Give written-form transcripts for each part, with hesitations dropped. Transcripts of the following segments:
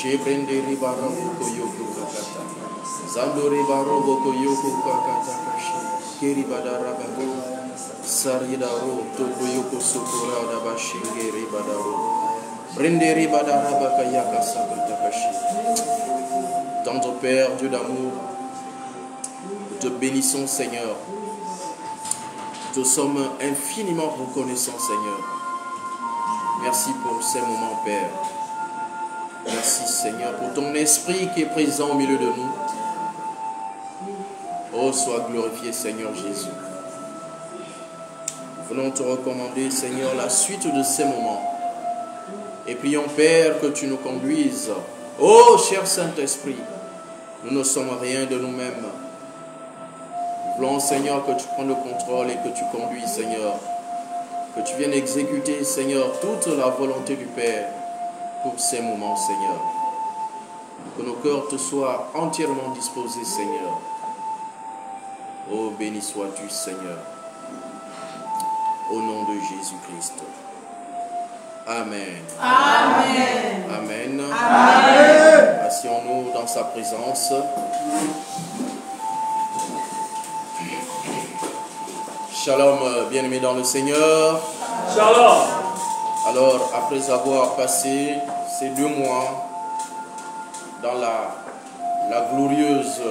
Jebrenderi baraboko yoko kakata. Zandori baraboko yoko kakata kashi. Keri badarabako. Saridaro toko yoko sokora dabashingeri badaro. Brenderi badarabaka yaka sakata kashi. Tendre Père, Dieu d'amour, nous te bénissons Seigneur. Nous te sommes infiniment reconnaissants Seigneur. Merci pour ces moments Père. Merci Seigneur pour ton esprit qui est présent au milieu de nous. Oh, sois glorifié Seigneur Jésus. Nous venons te recommander Seigneur la suite de ces moments. Et prions Père que tu nous conduises. Oh, cher Saint-Esprit, nous ne sommes rien de nous-mêmes. Nous voulons Seigneur que tu prennes le contrôle et que tu conduis Seigneur. Que tu viennes exécuter Seigneur toute la volonté du Père. Pour ces moments, Seigneur. Que nos cœurs te soient entièrement disposés, Seigneur. Oh, béni sois-tu, Seigneur. Au nom de Jésus-Christ. Amen. Amen. Amen. Amen. Assions-nous dans sa présence. Shalom, bien-aimés dans le Seigneur. Shalom. Alors, après avoir passé ces 2 mois dans la glorieuse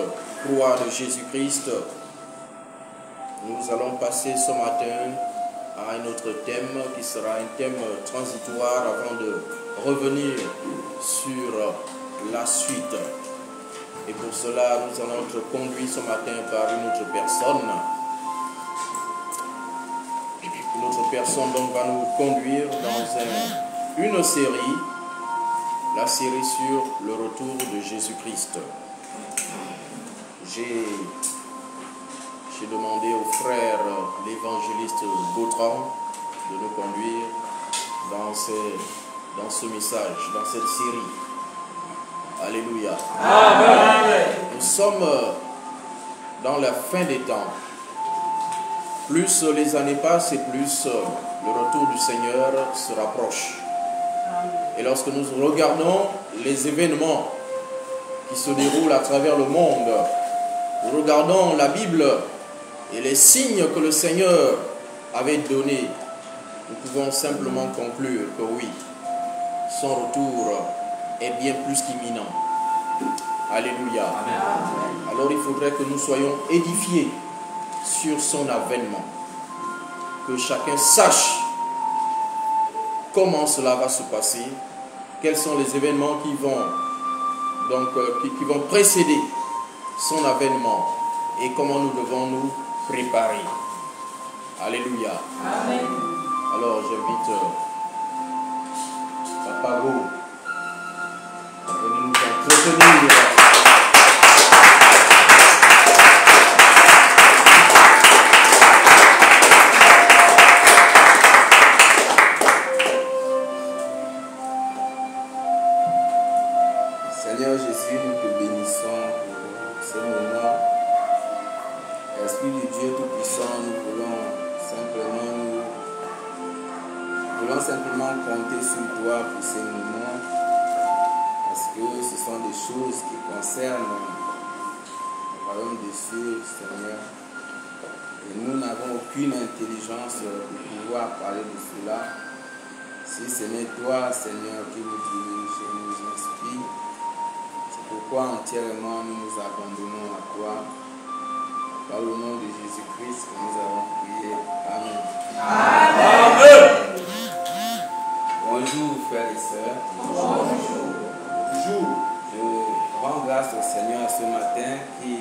croix de Jésus-Christ, nous allons passer ce matin à un autre thème qui sera un thème transitoire avant de revenir sur la suite. Et pour cela, nous allons être conduits ce matin par une autre personne. Une autre personne donc va nous conduire dans une série, la série sur le retour de Jésus-Christ. J'ai demandé au frère l'évangéliste Gautran de nous conduire dans ce message, dans cette série. Alléluia. Amen. Nous sommes dans la fin des temps. Plus les années passent et plus le retour du Seigneur se rapproche. Et lorsque nous regardons les événements qui se déroulent à travers le monde, nous regardons la Bible et les signes que le Seigneur avait donnés, nous pouvons simplement conclure que oui, son retour est bien plus qu'imminent. Alléluia. Amen. Alors il faudrait que nous soyons édifiés sur son avènement, que chacun sache comment cela va se passer, quels sont les événements qui vont précéder son avènement et comment nous devons nous préparer. Alléluia. Amen. Alors j'invite Papa Go à venir nous entretenir. Seigneur Jésus, nous te bénissons pour ce moment. Esprit de Dieu Tout-Puissant, nous voulons simplement compter sur toi pour ces moments, parce que ce sont des choses qui concernent le royaume des cieux, Seigneur. Et nous n'avons aucune intelligence pour pouvoir parler de cela. Si ce n'est toi, Seigneur, qui nous dirige et nous inspire, pourquoi entièrement nous nous abandonnons à toi. Par le nom de Jésus-Christ que nous avons prié. Amen. Amen. Bonjour frères et sœurs. Bonjour. Je rends grâce au Seigneur ce matin qui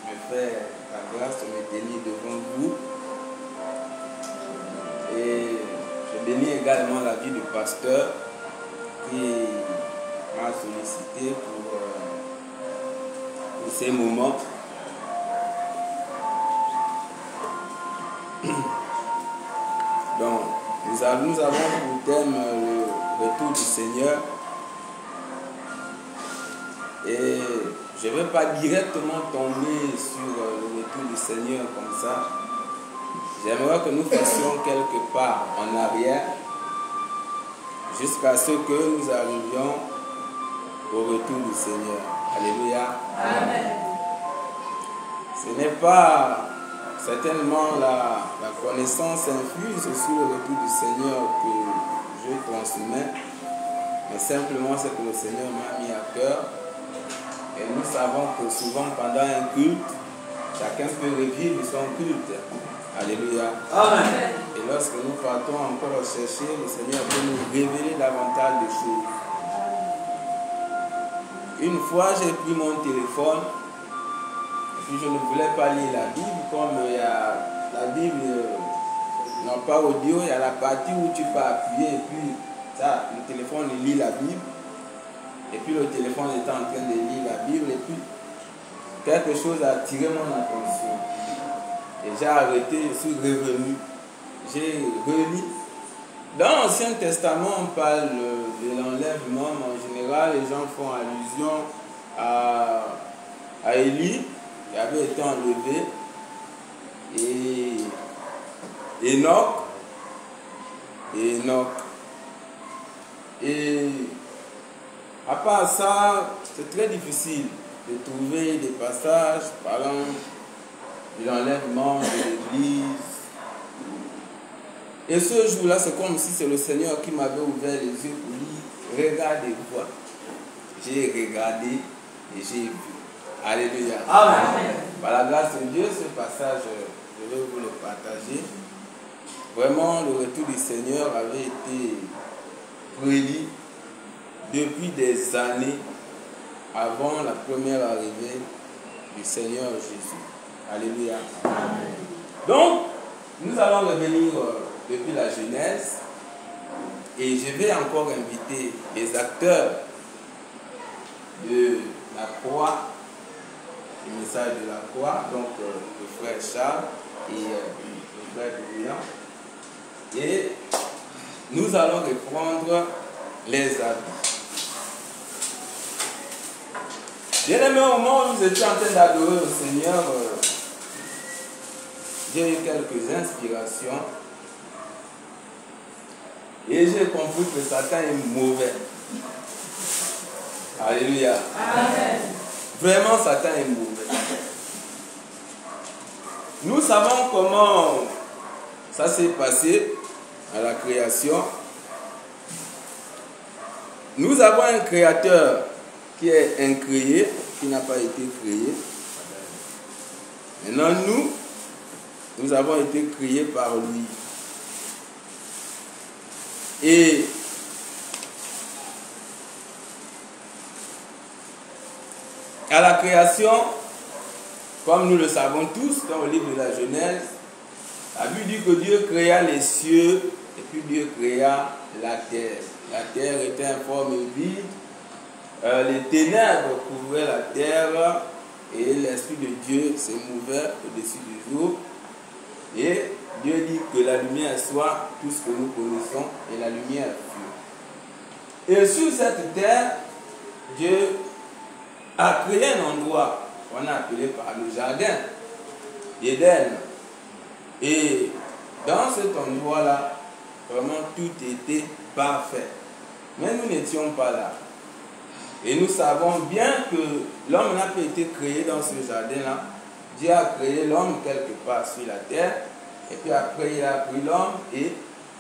me fait la grâce de me tenir devant vous. Et je bénis également la vie du pasteur qui m'a sollicité pour ces moments. Donc, nous avons pour thème le retour du Seigneur. Et je ne vais pas directement tomber sur le retour du Seigneur comme ça. J'aimerais que nous fassions quelque part en arrière jusqu'à ce que nous arrivions au retour du Seigneur. Alléluia. Amen. Ce n'est pas certainement la connaissance infuse sur le retour du Seigneur que je transmets, mais simplement ce que le Seigneur m'a mis à cœur. Et nous savons que souvent pendant un culte, chacun peut revivre son culte. Alléluia. Amen. Et lorsque nous partons encore chercher, le Seigneur peut nous révéler davantage de choses. Une fois, j'ai pris mon téléphone et puis je ne voulais pas lire la Bible comme il y a la Bible, non pas audio, il y a la partie où tu peux appuyer et puis ça, le téléphone il lit la Bible. Et puis le téléphone était en train de lire la Bible et puis quelque chose a attiré mon attention. Et j'ai arrêté, je suis revenu. J'ai relu. Dans l'Ancien Testament, on parle de l'enlèvement. En général, les gens font allusion à Élie, qui avait été enlevé, et Enoch. Et à part ça, c'est très difficile de trouver des passages parlant de l'enlèvement de l'Église. Et ce jour-là, c'est comme si c'est le Seigneur qui m'avait ouvert les yeux pour dire, regarde et vois. J'ai regardé et j'ai vu. Alléluia. Amen. Par la grâce de Dieu, ce passage, je vais vous le partager. Vraiment, le retour du Seigneur avait été prédit depuis des années avant la première arrivée du Seigneur Jésus. Alléluia. Amen. Donc, nous allons revenir depuis la Genèse et je vais encore inviter les acteurs de la croix, du message de la croix, donc le frère Charles et le frère Brillant. Et nous allons reprendre les habits. Bien aimé, au moment où nous étions en train d'adorer le Seigneur, j'ai eu quelques inspirations et j'ai compris que Satan est mauvais. Alléluia. Amen. Vraiment, Satan est mauvais. Nous savons comment ça s'est passé à la création. Nous avons un créateur qui est incréé, qui n'a pas été créé. Maintenant, nous avons été créés par lui. Et à la création, comme nous le savons tous, dans le livre de la Genèse, la Bible dit que Dieu créa les cieux et puis Dieu créa la terre. La terre était informe et vide. Les ténèbres couvraient la terre et l'Esprit de Dieu se mouvait au-dessus du jour. Et Dieu dit que la lumière soit tout ce que nous connaissons et la lumière fut. Et sur cette terre, Dieu a créé un endroit qu'on a appelé par le jardin d'Éden. Et dans cet endroit-là, vraiment tout était parfait. Mais nous n'étions pas là. Et nous savons bien que l'homme n'a pas été créé dans ce jardin-là. Dieu a créé l'homme quelque part sur la terre. Et puis après, il a pris l'homme et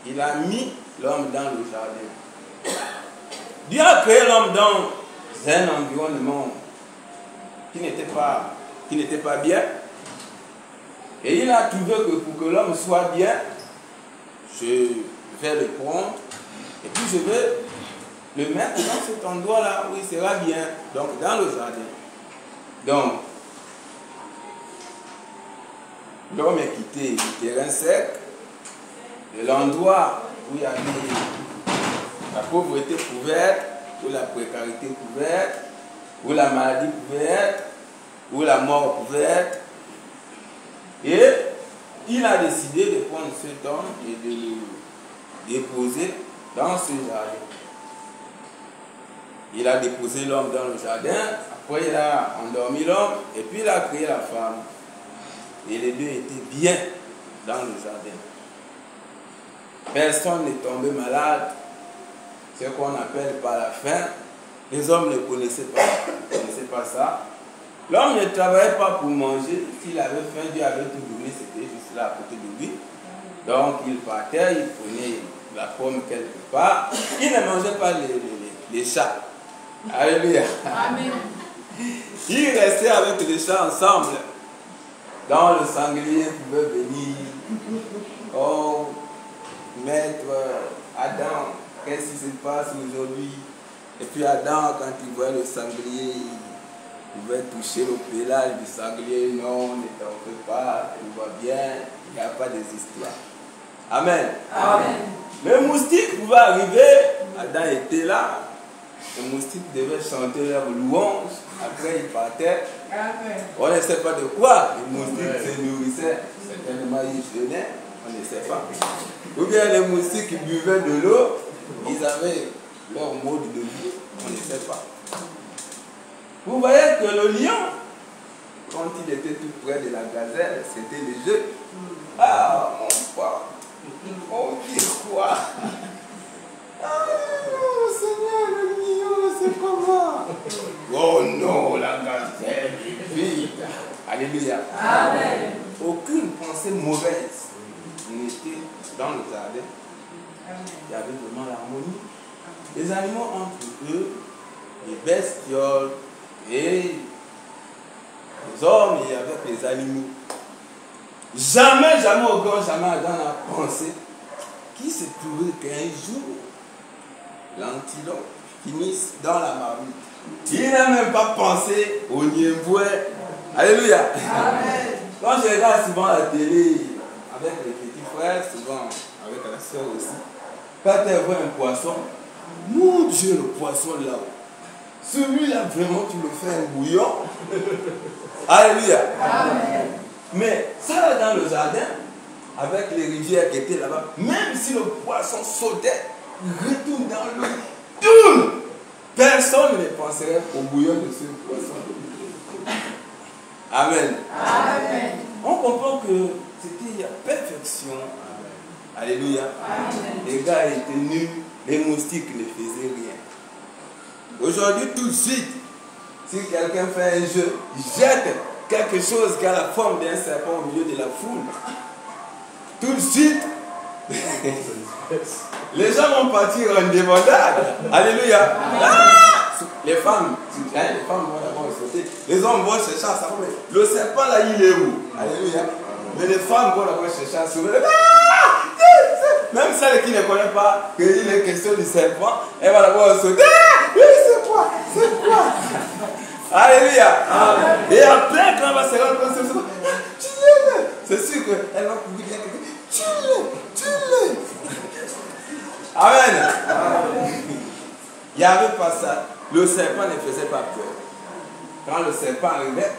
il a mis l'homme dans le jardin. Dieu a créé l'homme dans un environnement qui n'était pas bien. Et il a trouvé que pour que l'homme soit bien, je vais le prendre et puis je vais le mettre dans cet endroit-là où il sera bien, donc dans le jardin. Donc, l'homme est quitté du terrain sec, de l'endroit où il y avait la pauvreté pouvait être, où la précarité pouvait être, où la maladie pouvait être, où la mort pouvait être. Et il a décidé de prendre cet homme et de le déposer dans ce jardin. Il a déposé l'homme dans le jardin, après il a endormi l'homme et puis il a créé la femme. Et les deux étaient bien dans le jardin. Personne n'est tombé malade, ce qu'on appelle par la faim, Les hommes ne connaissaient pas ça. L'homme ne travaillait pas pour manger. S'il avait faim, Dieu avait tout donné, c'était juste là à côté de lui. Donc il partait, il prenait la pomme quelque part. Il ne mangeait pas les chats. Alléluia. Amen. Il restait avec les chats ensemble. Donc le sanglier pouvait venir. Oh, maître Adam, qu'est-ce qui se passe aujourd'hui? Et puis Adam, quand il voyait le sanglier, il pouvait toucher le pelage du sanglier. Non, ne t'en fais pas, tout va bien, il n'y a pas des histoires. Amen. Amen. Le moustique pouvait arriver, Adam était là, le moustique devait chanter leur louange, après il partait. Amen. On ne sait pas de quoi le moustique se nourrissait, certainement il jeûnait, on ne sait pas. Ou bien les moustiques buvaient de l'eau, ils avaient leur mode de vie, on ne sait pas. Vous voyez que le lion, quand il était tout près de la gazelle, c'était le jeu. Ah, mon père, on dit quoi? Ah, Seigneur, le lion, c'est comment? Oh non, la gazelle est vite. Alléluia. Amen. Aucune pensée mauvaise n'était dans le jardin. Il y avait vraiment l'harmonie. Les animaux entre eux, les bestioles et les hommes et avec les animaux. Jamais, jamais au grand, jamais Adam n'a pensé qu'il se pourrait qu'un jour l'antilope finisse dans la marmite. Il n'a même pas pensé au niemboué. Alléluia. Amen. Quand je regarde souvent la télé avec les petits frères, souvent avec la soeur aussi, quand elle voit un poisson, mon Dieu, le poisson là-haut, celui-là vraiment tu le fais un bouillon. Alléluia. Amen. Mais ça là dans le jardin, avec les rivières qui étaient là-bas, même si le poisson sautait, retourne dans l'eau, tourne, personne ne penserait au bouillon de ce poisson. Amen. Amen. On comprend que c'était la perfection. Alléluia. Amen. Les gars étaient nus, les moustiques ne faisaient rien. Aujourd'hui, tout de suite, si quelqu'un fait un jeu, il jette quelque chose qui a la forme d'un serpent au milieu de la foule. Tout de suite, les gens vont partir en débandade. Alléluia. Ah! Les femmes vont d'abord sauter. Les hommes vont chercher à savoir, mais le serpent là, il est où? Alléluia. Mais les femmes vont d'abord chercher à sauver. Ah! Même celle qui ne connaît pas qu'il est question du serpent, elle va d'abord sauter. Ah! Oui, c'est quoi? C'est quoi? Alléluia. Amen. Et après, quand elle va se rendre compte, c'est sûr qu'elle va courir bien quelqu'un. Tue-le. Amen. Il n'y avait pas ça. Le serpent ne faisait pas peur. Quand le serpent arrivait,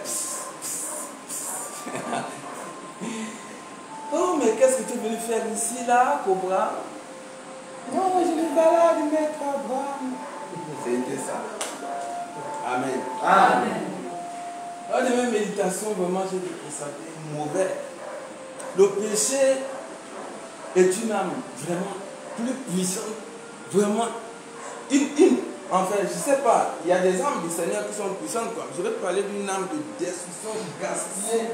oh, mais qu'est-ce que tu es venu faire ici, là, Cobra? Non, je me balade, maître Abraham. C'était ça. Amen. Amen. Lors de mes méditations, vraiment, j'ai constaté mauvais. Le péché est une âme vraiment plus puissante. Vraiment, en fait, je ne sais pas, il y a des âmes du Seigneur qui sont puissantes. Quoi. Je vais parler d'une âme de destruction, de gaspillage.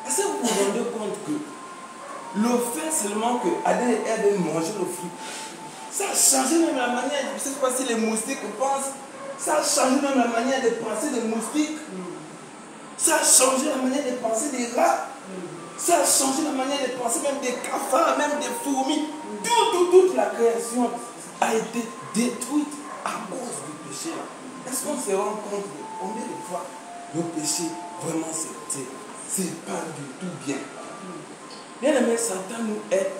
Est-ce que vous vous rendez compte que le fait seulement que Adam et Ève aient mangé le fruit, ça a changé même la manière, je ne sais pas si les moustiques pensent, ça a changé même la manière de penser des moustiques. Ça a changé la manière de penser des rats. Ça a changé la manière de penser même des cafards, même des fourmis. Toute la création a été détruite à cause du péché. Est-ce qu'on se rend compte de combien de fois le péché, vraiment, c'est pas du tout bien. Bien aimé, Satan nous aide.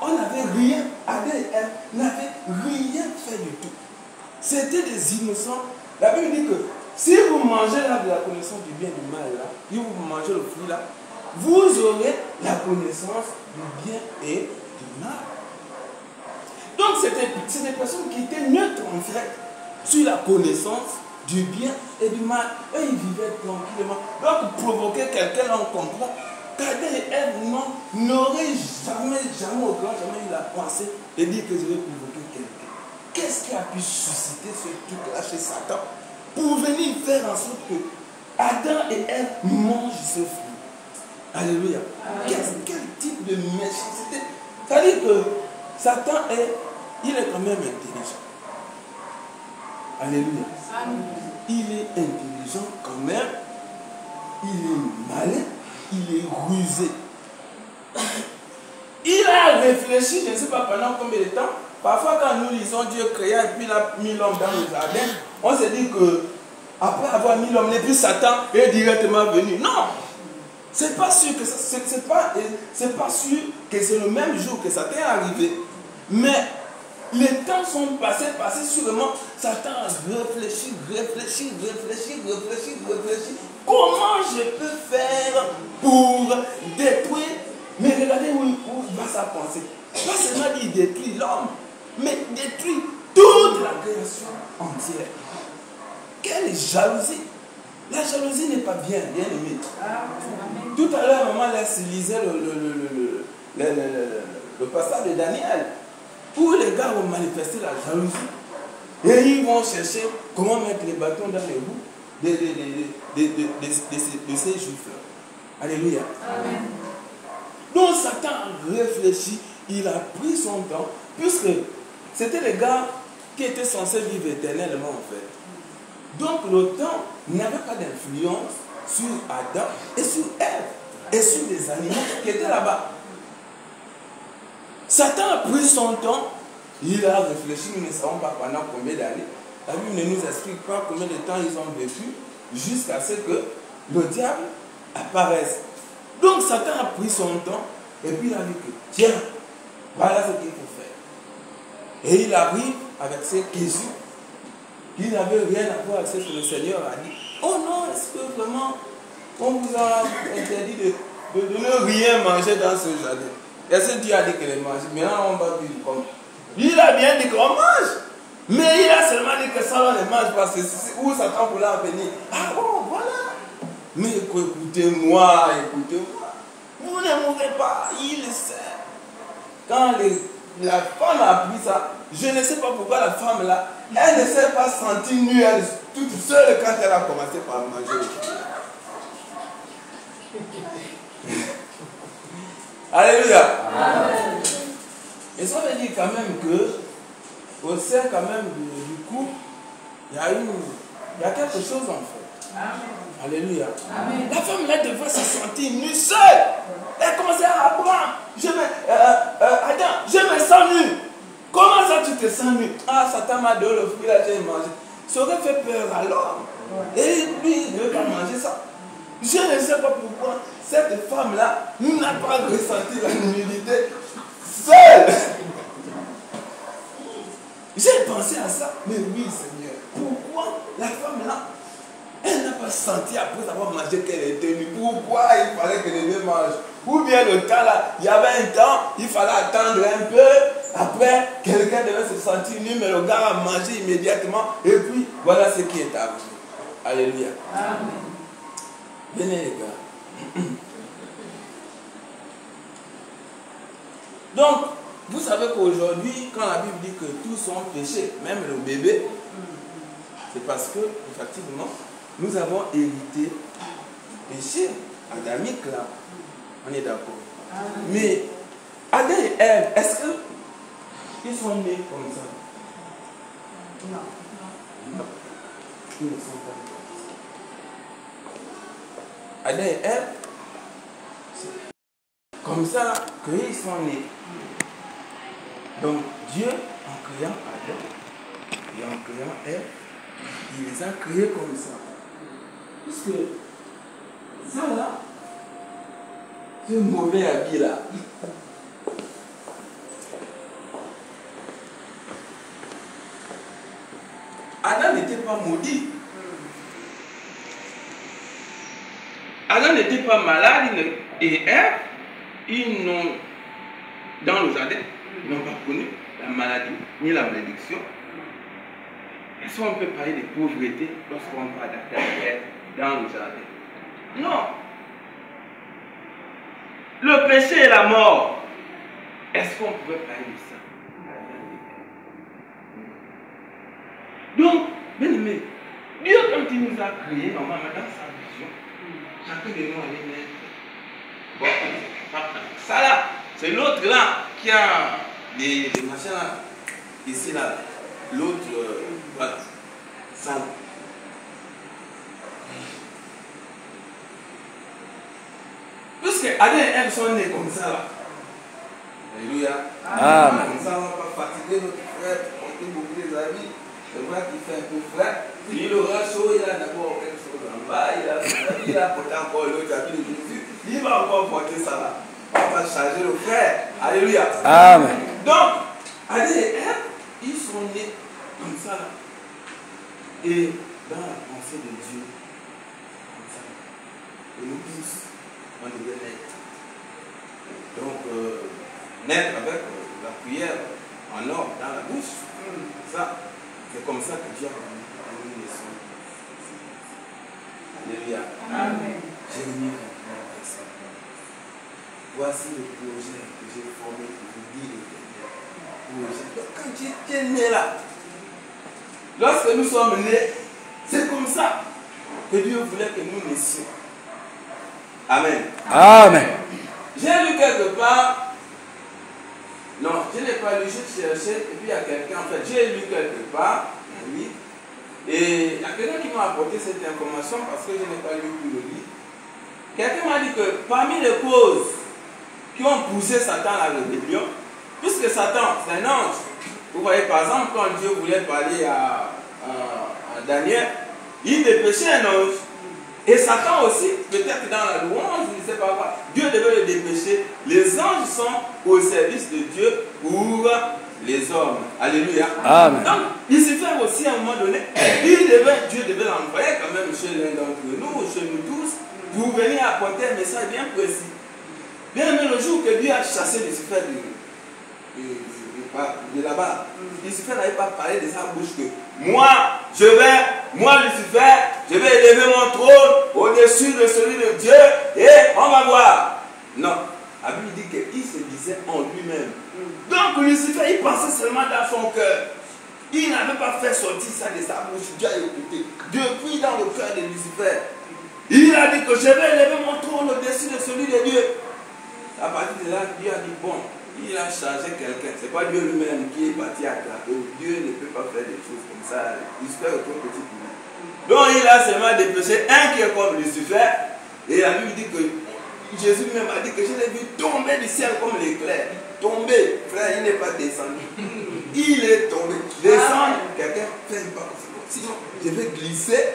On n'avait rien, Adam et Ève n'avaient rien fait du tout. C'était des innocents. La Bible dit que si vous mangez là de la connaissance du bien et du mal, là, si vous mangez le fruit là, vous aurez la connaissance du bien et du mal. Donc c'est des personnes qui étaient neutres en fait sur la connaissance du bien et du mal. Eux ils vivaient tranquillement. Donc provoquer quelqu'un en comprend. Qu'Adam et Ève n'auraient jamais au grand jamais eu la pensée de dire que je vais provoquer quelqu'un. qu'est-ce qui a pu susciter ce truc-là chez Satan pour venir faire en sorte que Adam et Ève mangent ce fruit? Alléluia. Quel type de méchanceté? C'est-à-dire que Satan il est quand même intelligent. Alléluia. Il est intelligent quand même. Il est malin. Il est rusé. Il a réfléchi, je ne sais pas pendant combien de temps. Parfois quand nous lisons Dieu créa et puis il a mis l'homme dans le jardin, on se dit que après avoir mis l'homme, et puis Satan est directement venu. Non! C'est pas sûr que c'est pas sûr que c'est le même jour que Satan est arrivé. Mais les temps sont passés sûrement. Satan a réfléchi. Comment je peux faire pour détruire? Mais regardez où va sa pensée. Pas seulement il détruit l'homme, mais détruit toute la création entière. Quelle jalousie! La jalousie n'est pas bien aimée. Tout à l'heure, maman lisait le passage de Daniel, où les gars ont manifesté la jalousie. Et ils vont chercher comment mettre les bâtons dans les roues de ces juifs-là. Alléluia. Amen. Donc Satan a réfléchi, il a pris son temps, puisque c'était les gars qui étaient censés vivre éternellement en fait. Donc le temps n'avait pas d'influence sur Adam et sur Ève et sur les animaux qui étaient là-bas. Satan a pris son temps, il a réfléchi, nous ne savons pas pendant combien d'années. La Bible ne nous explique pas combien de temps ils ont vécu jusqu'à ce que le diable apparaisse. Donc Satan a pris son temps et puis il a dit que tiens, voilà ce qu'il faut faire. Et il arrive avec ses questions. Il n'avait rien à voir avec ce que le Seigneur a dit. Oh non, est-ce que vraiment on vous a interdit de ne rien manger dans ce jardin? Est-ce que Dieu a dit que les manger? Maintenant on va vivre comme. Il a bien dit qu'on mange. Mais il a seulement dit que ça on les mange parce que c'est où Satan voulait en venir. Ah bon, voilà. Mais écoutez-moi. Vous ne mourrez pas, il le sait. Quand la femme a appris ça, je ne sais pas pourquoi la femme là, elle ne s'est pas sentie nue, elle toute seule quand elle a commencé par manger. Alléluia. Amen. Et ça veut dire quand même que, au sein quand même du couple, il y a quelque chose en fait. Amen. Alléluia. Amen. La femme là devait se sentir nue seule. Elle commençait à apprendre. Adam, je me sens nue. Comment ça tu te sens nue? Ah, Satan m'a donné le fruit là, j'ai mangé. Ça aurait fait peur à l'homme. Et lui, il ne veut pas manger ça. Je ne sais pas pourquoi cette femme là n'a pas ressenti la nudité seule. J'ai pensé à ça. Mais oui, Seigneur, pourquoi la femme là, elle n'a pas senti après avoir mangé qu'elle était nue? Pourquoi il fallait que les deux mangent? Ou bien le temps là, il y avait un temps, il fallait attendre un peu. Après, quelqu'un devait se sentir nu, mais le gars a mangé immédiatement. Et puis, voilà ce qui est arrivé. Alléluia. Amen. Venez les gars. Donc, vous savez qu'aujourd'hui, quand la Bible dit que tous sont péchés, même le bébé, c'est parce que, effectivement, nous avons hérité péché adamique là. On est d'accord. Mais Adam et Ève, est-ce qu'ils sont nés comme ça? Non. Ils ne sont pas nés comme ça. Adam et Ève, c'est comme ça qu'ils sont nés. Donc Dieu, en créant Adam et en créant Ève, il les a créés comme ça. Puisque ça là, ce mauvais habit là, Adam n'était pas maudit. Adam n'était pas malade et Ève, ils n'ont, dans le jardin, ils n'ont pas connu la maladie ni la malédiction. Est-ce qu'on peut parler de pauvreté lorsqu'on parle d'Adam et Ève dans le jardin? Non. Le péché et la mort. Est-ce qu'on pouvait parler de ça? Donc, bien aimé, Dieu, quand il nous a créés, normalement, dans sa vision, chacun de nous allait mettre. Bon, ça là, c'est l'autre là qui a des machins là, ici là. L'autre, voilà, ça là. Puisque Adam et Ève sont nés comme ça là. Alléluia. Amen. Comme ça, on ne va pas fatiguer notre frère, porter beaucoup des amis. Le vrai qui fait un peu frais. Il aura chaud, il a d'abord quelque chose en bas, il a porté encore l'autre habit de Jésus. Il va encore porter ça là. On va charger le frère. Alléluia. Amen. Donc, Adam et Ève, ils sont nés comme ça là. Et dans la pensée de Dieu, comme ça. Et nous tous, on devait naître. Donc, naître avec la prière en or dans la bouche. Ça, c'est comme ça que Dieu a rendu les sons. Alléluia. Amen. Jérémie 29, verset. Voici le projet que j'ai formé pour vous dire. Donc, quand tu étais né là, lorsque nous sommes nés, c'est comme ça que Dieu voulait que nous naissions. Amen. Amen. J'ai lu quelque part, non, je n'ai pas lu, je cherchais, et puis il y a quelqu'un, en fait, j'ai lu quelque part, oui, et il y a quelqu'un qui m'a apporté cette information parce que je n'ai pas lu tout le livre. Quelqu'un m'a dit que parmi les causes qui ont poussé Satan à la rébellion, puisque Satan, c'est un ange, vous voyez par exemple, quand Dieu voulait parler à Daniel, il dépêchait un ange. Et Satan aussi, peut-être dans la louange, je ne sais pas quoi, Dieu devait le dépêcher. Les anges sont au service de Dieu pour les hommes. Alléluia. Amen. Donc, Lucifer aussi, à un moment donné, Dieu devait l'envoyer quand même chez l'un d'entre nous, chez nous tous, pour venir apporter un message bien précis. Bien aimé, le jour que Dieu a chassé Lucifer de là-bas, Lucifer n'avait pas parlé de sa bouche que moi, Lucifer, je vais élever mon trône au-dessus de celui de Dieu et on va voir. Non, la Bible dit qu'il se disait en lui-même. Donc Lucifer, il pensait seulement dans son cœur. Il n'avait pas fait sortir ça de sa bouche. Dieu a écouté. Depuis dans le cœur de Lucifer, il a dit que je vais élever mon trône au-dessus de celui de Dieu. À partir de là, Dieu a dit bon. Il a chargé quelqu'un. Ce n'est pas Dieu lui-même qui est parti à attraper. Dieu ne peut pas faire des choses comme ça. Lucifer est trop petit pour lui. Donc il a seulement dépêché un qui est comme Lucifer. Et la Bible dit que Jésus même a dit que je l'ai vu tomber du ciel comme l'éclair. Tomber, frère, il n'est pas descendu. Il est tombé. Descendre, quelqu'un fait une part. Sinon, je vais glisser.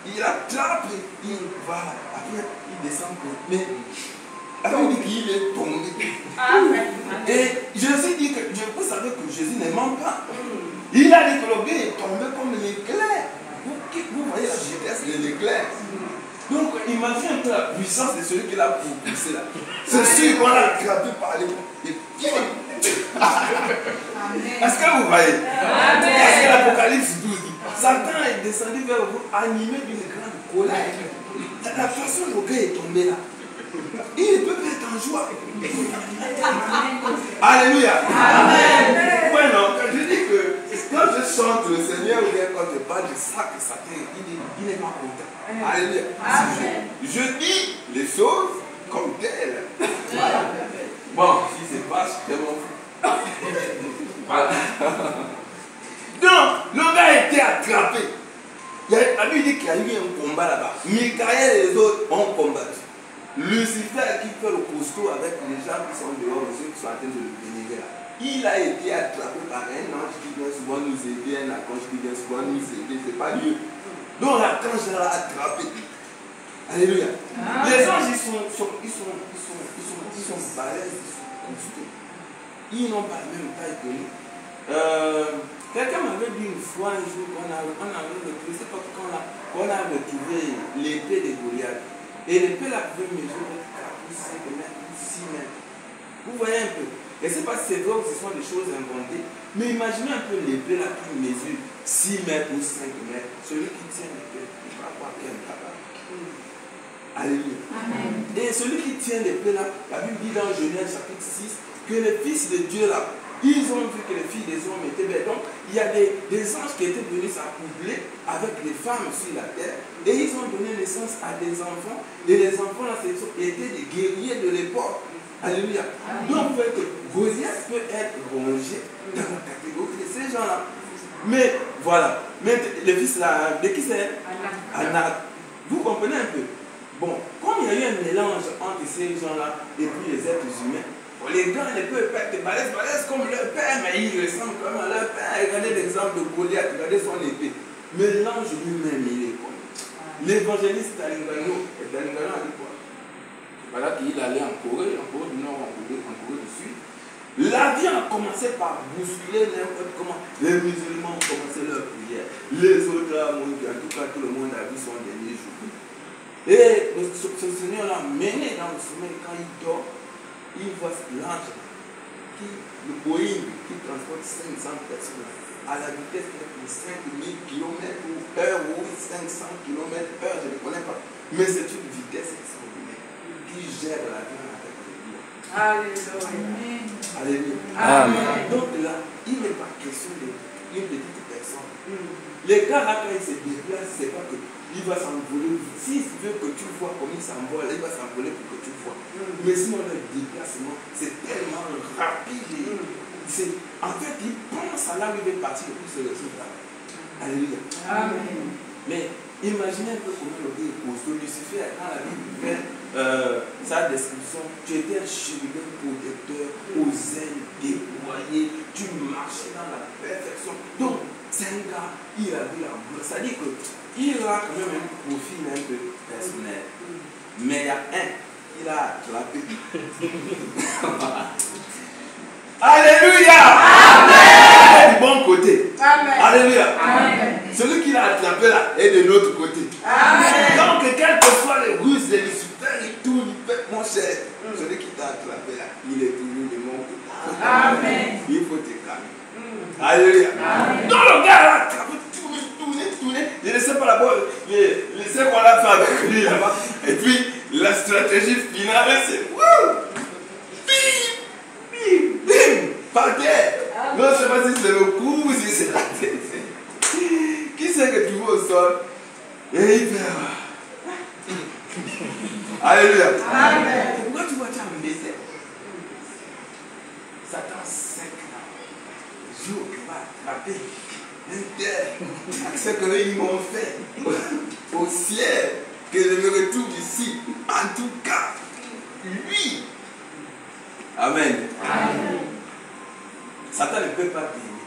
Il attrape. Il va. Après, il descend. Mais alors il dit qu'il est tombé. Amen. Et Jésus dit que vous savez que Jésus ne ment pas. Il a dit que le gars est tombé comme l'éclair. Vous voyez la vitesse de l'éclair. Donc imaginez un peu la puissance de celui qui l'a poussé là. C'est sûr qu'on l'a attrapé par les mains. Est-ce que vous voyez? Parce que l'Apocalypse 12 dit Satan est descendu vers vous animé d'une grande colère. La façon dont le gars est tombé là, il ne peut pas être en joie. Alléluia. Amen. Ouais, non, quand je dis que quand je chante le Seigneur ou bien quand je parle de ça que Satan, il n'est pas content. Alléluia. Amen. Je dis les choses comme telles. Voilà. Bon, si c'est pas, je m'en fous. Voilà. Donc, le gars a été attrapé. La Bible dit qu'il y a eu un combat là-bas. Michael et les autres ont combattu. Lucifer qui fait le costaud avec les gens qui sont dehors, ceux qui sont en train de le dénigrer là. Il a été attrapé par un ange qui vient souvent nous aider, un archange qui vient souvent nous aider, c'est pas Dieu. Donc l'archange l'a attrapé. Alléluia. Les anges, ils sont balèzes, ils sont costauds. Ils n'ont pas la même taille que nous. Quelqu'un m'avait dit une fois, un jour, qu'on a retrouvé, c'est pas qu'on a retrouvé l'épée de Goliath. Et l'épée la pouvait mesurer 4 ou 5 mètres, 6 mètres. Vous voyez un peu. Et c'est pas si c'est vrai que ce sont des choses inventées. Mais imaginez un peu l'épée là qui mesure 6 mètres ou 5 mètres. Celui qui tient l'épée, il va avoir quel tabac. Alléluia. Amen. Et celui qui tient l'épée là, la Bible dit dans Genèse chapitre 6 que le Fils de Dieu là, Ils ont vu que les filles des hommes étaient belles. Donc, il y a des anges qui étaient venus s'accoupler avec les femmes sur la terre. Et ils ont donné naissance à des enfants. Et les enfants, là, étaient des guerriers de l'époque. Alléluia. Donc, vous voyez que Goliath peut être rangé dans la catégorie de ces gens-là. Mais, voilà. Mais le fils là, de qui c'est? Anak. Vous comprenez un peu? Bon, comme il y a eu un mélange entre ces gens-là et puis les êtres humains, les gars ne peuvent pas être balèzes comme leur père, mais ils ressemblent quand même à leur père. Regardez l'exemple de Goliath, regardez son épée. Mais l'ange lui-même, il est comme l'évangéliste Dalingano. Et Dalingano a dit quoi? Voilà qu'il allait en Corée du Nord, en Corée du Sud. La vie a commencé par bousculer comment les musulmans ont commencé leur prière. Les autres, là, en tout cas, tout le monde a vu son dernier jour. Et ce Seigneur l'a mené dans le sommeil quand il dort. Il voit l'ange, le Boeing qui transporte 500 personnes à la vitesse de 5000 km/h ou 500 km/h, je ne connais pas. Mais c'est une vitesse extraordinaire qui gère la vie avec le Dieu. Alléluia. Alléluia. Amen. Donc là, il n'est pas question d'une petite personne. Les gars là, quand ils se déplacent, c'est pas que il va s'envoler. S'il veut que tu vois comme il s'envole, il va s'envoler pour que tu vois. Mais sinon, le déplacement, c'est tellement rapide. En fait, il pense à là où il veut partir et puis se retrouve là. Alléluia. Amen. Mais imaginez un peu comment le Dieu est costaud. Lucifer, quand la Bible fait sa description, tu étais un chérubin protecteur, aux ailes déployées, tu marchais dans la perfection. Donc, c'est un gars, il a vu la gloire. C'est-à-dire qu'il a quand même un profil un peu personnel. Mais il y a il a attrapé. Alléluia! Amen! Du bon côté. Amen. Alléluia! Amen. Celui qui l'a attrapé là est de l'autre côté. Amen. Donc, quelquefois les ruses de Lucifer, il tourne, il fait mon cher. Celui qui t'a attrapé là, il est toujours de mon côté. Amen. Il faut te calmer. Alléluia. Donc le gars là, tourner. Je ne sais pas là-bas, je sais qu'on a fait avec lui là-bas. Et puis la stratégie finale, c'est bim, par terre. Non, je ne sais pas si c'est le coup ou si c'est la tête. Qui c'est que tu vois au sol? Et il fait. Alléluia. Amen. Pourquoi tu vois tu as un baiser? Satan sec là. Jour qui va attraper un terre. C'est que ils m'ont fait au ciel. Que je me retrouve ici. En tout cas, lui. Amen. Amen. Satan ne peut pas t'aimer.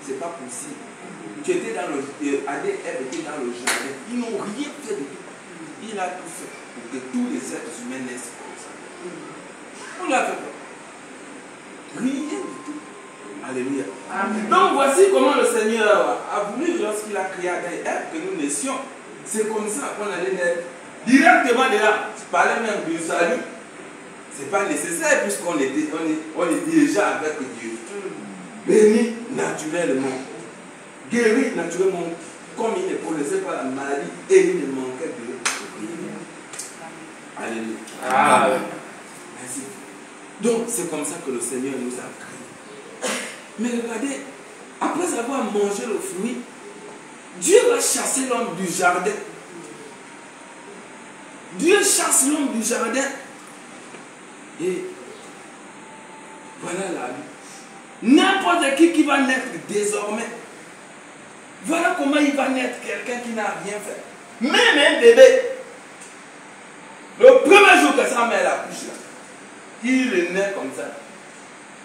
C'est pas possible. Tu étais dans le. Adam et Ève étaient dans le jardin. Ils n'ont rien fait de tout. Il a tout fait pour que tous les êtres humains naissent comme ça. On l'a fait quoi? Rien du tout. Alléluia. Amen. Donc voici comment le Seigneur a voulu, lorsqu'il a créé Adam et Ève, que nous naissions. C'est comme ça qu'on allait naître. Directement de là, tu parlais même du salut. Ce n'est pas nécessaire puisqu'on est déjà avec Dieu. Béni naturellement. Guéri naturellement. Comme il ne connaissait pas la maladie et il ne manquait de rien. Alléluia. Amen. Merci. Donc c'est comme ça que le Seigneur nous a créés. Mais regardez, après avoir mangé le fruit, Dieu va chasser l'homme du jardin. Dieu chasse l'homme du jardin. Et voilà la vie. N'importe qui va naître désormais. Voilà comment il va naître quelqu'un qui n'a rien fait. Même un bébé. Le premier jour que sa mère l'accouche là, il est né comme ça.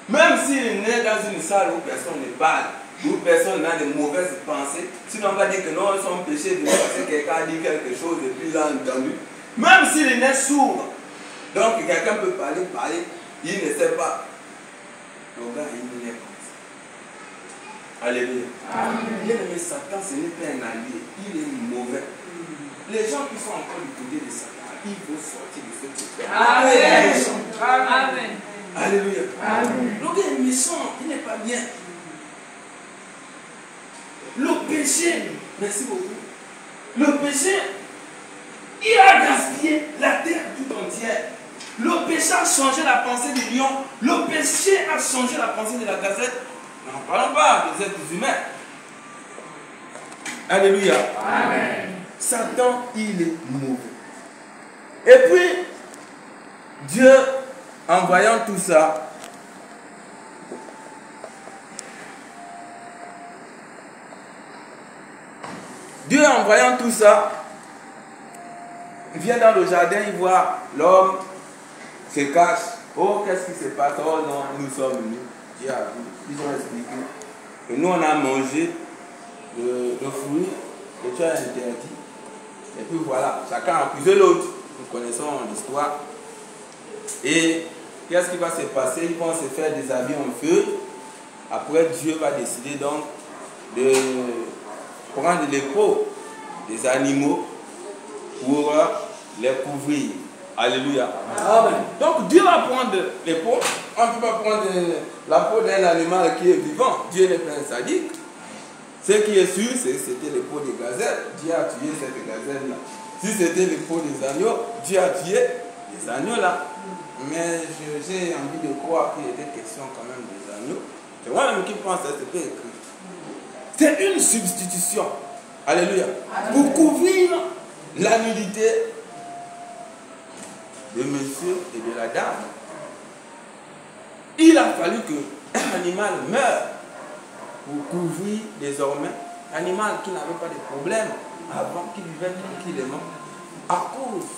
Même s'il est né dans une salle où personne ne parle, où personne n'a de mauvaises pensées, sinon on va dire que non, son péché de parce que quelqu'un a dit quelque chose et puis il a entendu. Même s'il est né sourd, donc quelqu'un peut parler, il ne sait pas. Le gars, il est né comme ça. Alléluia. Bien aimé, Satan, ce n'est pas un allié, il est mauvais. Les gens qui sont encore du côté de Satan, il faut sortir de ce côté. Amen. Amen. Alléluia. Amen. Le gars est méchant, il n'est pas bien. Le péché, merci beaucoup. Le péché, il a gaspillé la terre tout entière. Le péché a changé la pensée du lion. Le péché a changé la pensée de la gazette. N'en parlons pas des êtres humains. Alléluia. Amen. Satan, il est mauvais. Et puis, Dieu, en voyant tout ça, il vient dans le jardin, il voit l'homme se cache. Oh, qu'est-ce qui se passe? Oh non, nous sommes venus. Dieu a vu. Ils ont expliqué. Et nous, on a mangé le fruit que tu as interdit. Et puis voilà, chacun a accusé l'autre. Nous connaissons l'histoire. Et qu'est-ce qui va se passer? Ils vont se faire des habits en feu. Après, Dieu va décider donc de prendre les peaux des animaux pour les couvrir. Alléluia. Amen. Donc Dieu va prendre les peaux. On ne peut pas prendre la peau d'un animal qui est vivant. Dieu n'est pas un sadique. Ce qui est sûr, c'est que c'était les peaux des gazelles. Dieu a tué cette gazelle-là. Si c'était les peaux des agneaux, Dieu a tué les agneaux-là. Mais j'ai envie de croire qu'il était question quand même des agneaux. C'est moi-même qui pense à ce qui est écrit. C'est une substitution. Alléluia. Pour couvrir la nudité de monsieur et de la dame. Il a fallu qu'un animal meure pour couvrir désormais un animal qui n'avait pas de problème avant, qui vivait tranquillement. À cause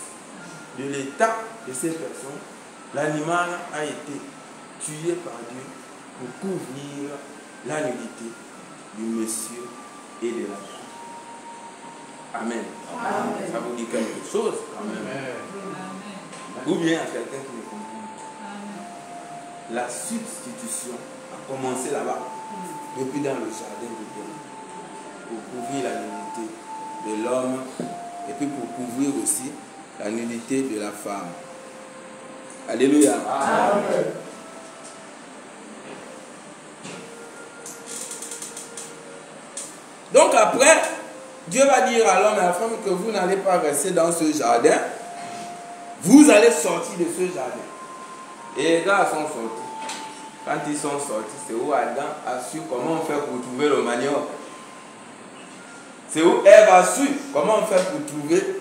de l'état de ces personnes, l'animal a été tué par Dieu pour couvrir la nudité du monsieur et de la femme. Amen. Amen. Ça vous dit quelque chose? Amen. Ou bien à quelqu'un qui ne comprend pas. La substitution a commencé là-bas, depuis dans le jardin de Dieu, pour couvrir la nudité de l'homme et puis pour couvrir aussi la nudité de la femme. Alléluia. Amen. Donc après, Dieu va dire à l'homme et à la femme que vous n'allez pas rester dans ce jardin. Vous allez sortir de ce jardin. Et les gars sont sortis. Quand ils sont sortis, c'est où Adam a su comment on fait pour trouver le manioc. C'est où Ève a su comment on fait pour trouver,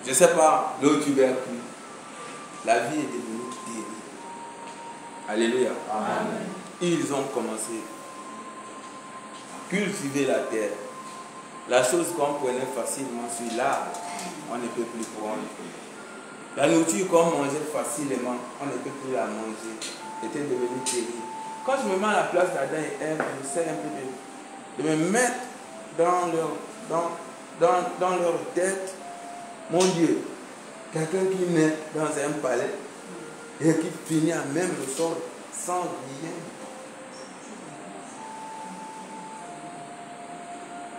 je ne sais pas, le tubercule. La vie est devenue terrible. Alléluia. Amen. Ils ont commencé à cultiver la terre. La chose qu'on prenait facilement sur l'arbre, on ne peut plus prendre. La nourriture qu'on mangeait facilement, on ne peut plus la manger. C'était devenu terrible. Quand je me mets à la place d'Adam et Ève, j'essaie un peu de me mettre dans leur tête. Mon Dieu, quelqu'un qui naît dans un palais et qui finit à même le sol sans rien.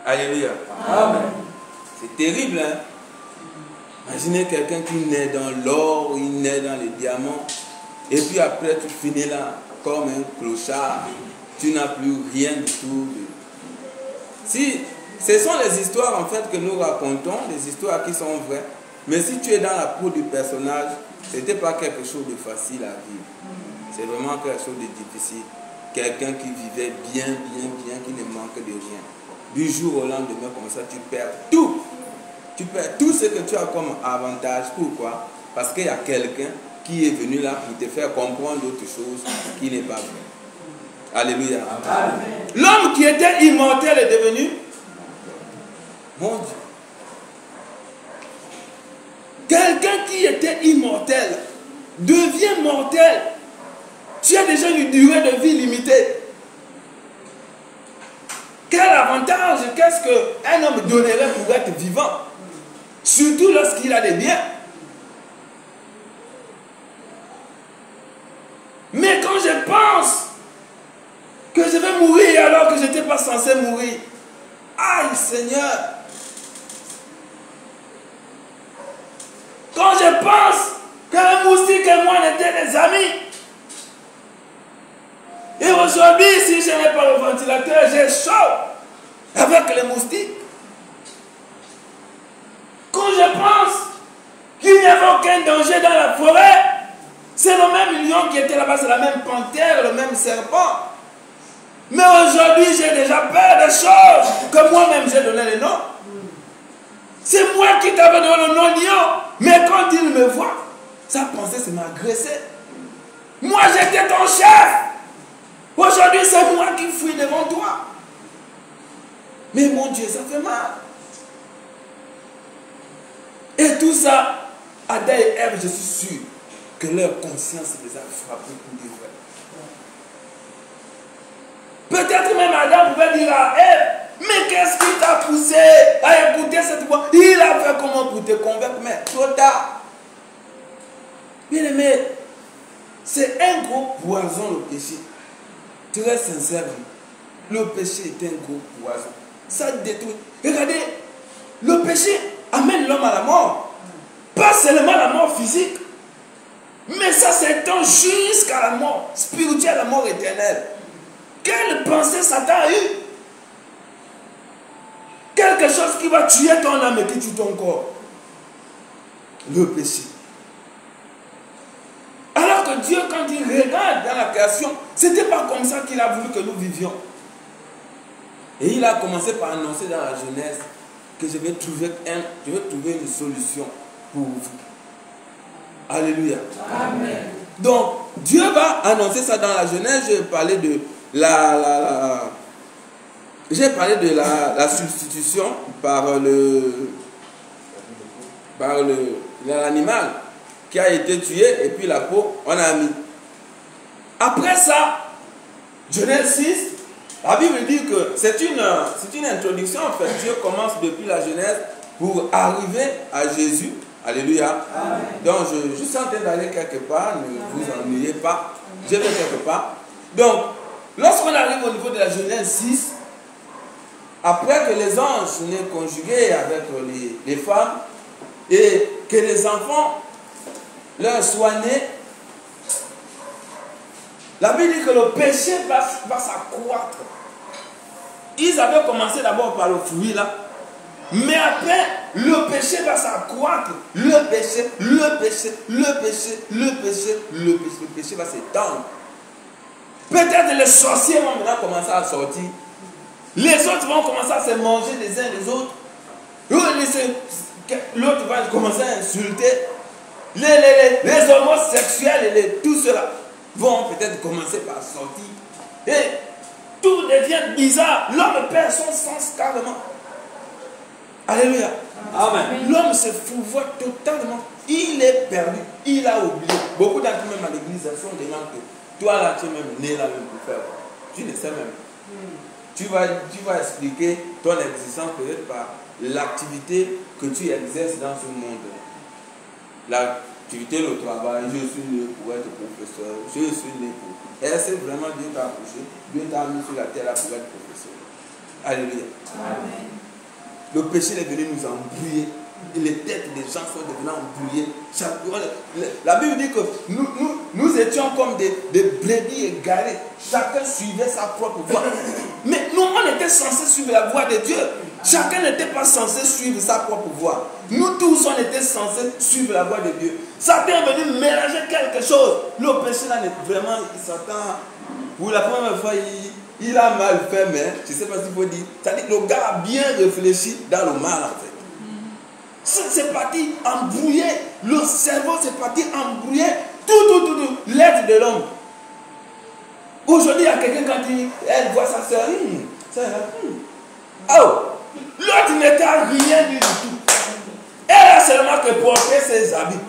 Alléluia. Amen. C'est terrible, hein? Imaginez quelqu'un qui naît dans l'or, il naît dans les diamants, et puis après tu finis là comme un clochard, tu n'as plus rien du tout. Si, ce sont les histoires en fait que nous racontons, les histoires qui sont vraies, mais si tu es dans la peau du personnage, ce n'était pas quelque chose de facile à vivre. C'est vraiment quelque chose de difficile. Quelqu'un qui vivait bien, qui ne manque de rien. Du jour au lendemain, comme ça, tu perds tout. Tu perds tout ce que tu as comme avantage. Pourquoi? Parce qu'il y a quelqu'un qui est venu là pour te faire comprendre autre chose qui n'est pas vrai. Alléluia. L'homme qui était immortel est devenu mon Dieu. Quelqu'un qui était immortel devient mortel. Tu as déjà une durée de vie limitée. Quel avantage, qu'est-ce qu'un homme donnerait pour être vivant? Surtout lorsqu'il a des biens. Mais quand je pense que je vais mourir alors que je n'étais pas censé mourir, aïe Seigneur! Quand je pense qu'un moustique et moi on était des amis, et aujourd'hui, si je n'ai pas le ventilateur, j'ai chaud avec les moustiques. Quand je pense Il n'y avait aucun danger dans la forêt. C'est le même lion qui était là-bas, c'est la même panthère, le même serpent. Mais aujourd'hui, j'ai déjà peur des choses que moi-même j'ai donné le nom. C'est moi qui t'avais donné le nom lion. Mais quand il me voit, sa pensée c'est m'agresser. Moi j'étais ton chef. Aujourd'hui c'est moi qui fuis devant toi. Mais mon Dieu, ça fait mal. Et tout ça, Adam et Ève, je suis sûr que leur conscience les a frappés pour dire vrai. Peut-être même Adam pouvait dire à Ève, mais qu'est-ce qui t'a poussé à écouter cette voix? Il a fait comment pour te convaincre, mais trop tard. Bien aimé, c'est un gros poison le péché. Très sincèrement, le péché est un gros poison. Ça détruit. Regardez, le péché amène l'homme à la mort. Pas seulement la mort physique, mais ça s'étend jusqu'à la mort spirituelle, la mort éternelle. Quelle pensée Satan a eu? Quelque chose qui va tuer ton âme et qui tue ton corps. Le péché. Alors que Dieu, quand il regarde dans la création, ce n'était pas comme ça qu'il a voulu que nous vivions. Et il a commencé par annoncer dans la Genèse que je vais trouver une solution pour vous. Alléluia. Amen. Donc, Dieu va annoncer ça dans la Genèse. J'ai parlé de la substitution par l'animal qui a été tué et puis la peau, on a mis. Après ça, Genèse 6, la Bible dit que c'est une introduction. En fait, Dieu commence depuis la Genèse pour arriver à Jésus. Alléluia. Amen. Donc, je suis en train d'aller quelque part, ne vous ennuyez pas. Je vais quelque part. Donc, lorsqu'on arrive au niveau de la Genèse 6, après que les anges n'aient conjugué avec les femmes et que les enfants leur soient nés, la Bible dit que le péché va s'accroître. Ils avaient commencé d'abord par le fruit là, mais après le péché va s'accroître. Le péché va s'étendre. Peut-être les sorciers vont maintenant commencer à sortir. Les autres vont commencer à se manger les uns les autres. L'autre va commencer à insulter. Les homosexuels et tout cela vont peut-être commencer par sortir. Et tout devient bizarre. L'homme perd son sens carrément. Alléluia. Amen. L'homme se fourvoie totalement. Il est perdu. Il a oublié. Beaucoup d'entre eux, même à l'église, sont des gens que toi là, tu es même né là même pour faire. Tu ne sais même. Tu vas expliquer ton existence peut-être par l'activité que tu exerces dans ce monde. L'activité, le travail, je suis né pour être professeur, je suis né pour... Est-ce que vraiment Dieu t'a accouché? Dieu t'a mis sur la terre là pour être professeur. Alléluia. Amen. Le péché est venu nous embrouiller. Et les têtes des gens sont devenues embrouillées. La Bible dit que nous étions comme des brebis égarés. Chacun suivait sa propre voie. Mais nous, on était censés suivre la voie de Dieu. Chacun n'était pas censé suivre sa propre voie. Nous tous, on était censés suivre la voie de Dieu. Satan est venu mélanger quelque chose. Le péché là, vraiment, Satan, pour la première fois, il a mal fait, mais je ne sais pas s'il faut dire. C'est-à-dire que le gars a bien réfléchi dans le mal, en fait. C'est parti embrouiller. Le cerveau, c'est parti embrouiller tout l'être de l'homme. Aujourd'hui, il y a quelqu'un quand elle voit sa soeur, oh, l'autre n'était rien du tout. Elle a seulement que porter ses habits.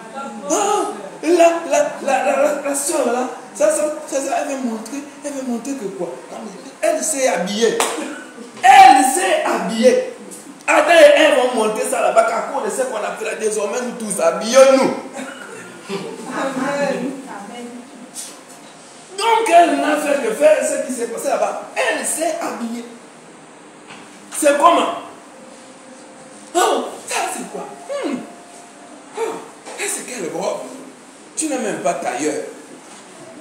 Oh, la soeur là, ça, elle veut montrer que quoi? Elle s'est habillée. Elle s'est habillée. Adam et Ève vont monter ça là-bas, car on sait qu'on a fait là, désormais nous tous habillons-nous. Amen. Donc elle n'a fait que faire ce qui s'est passé là-bas. Elle s'est habillée. C'est comment? Oh, ça c'est quoi? Oh, c'est quelle robe? Tu n'es même pas tailleur.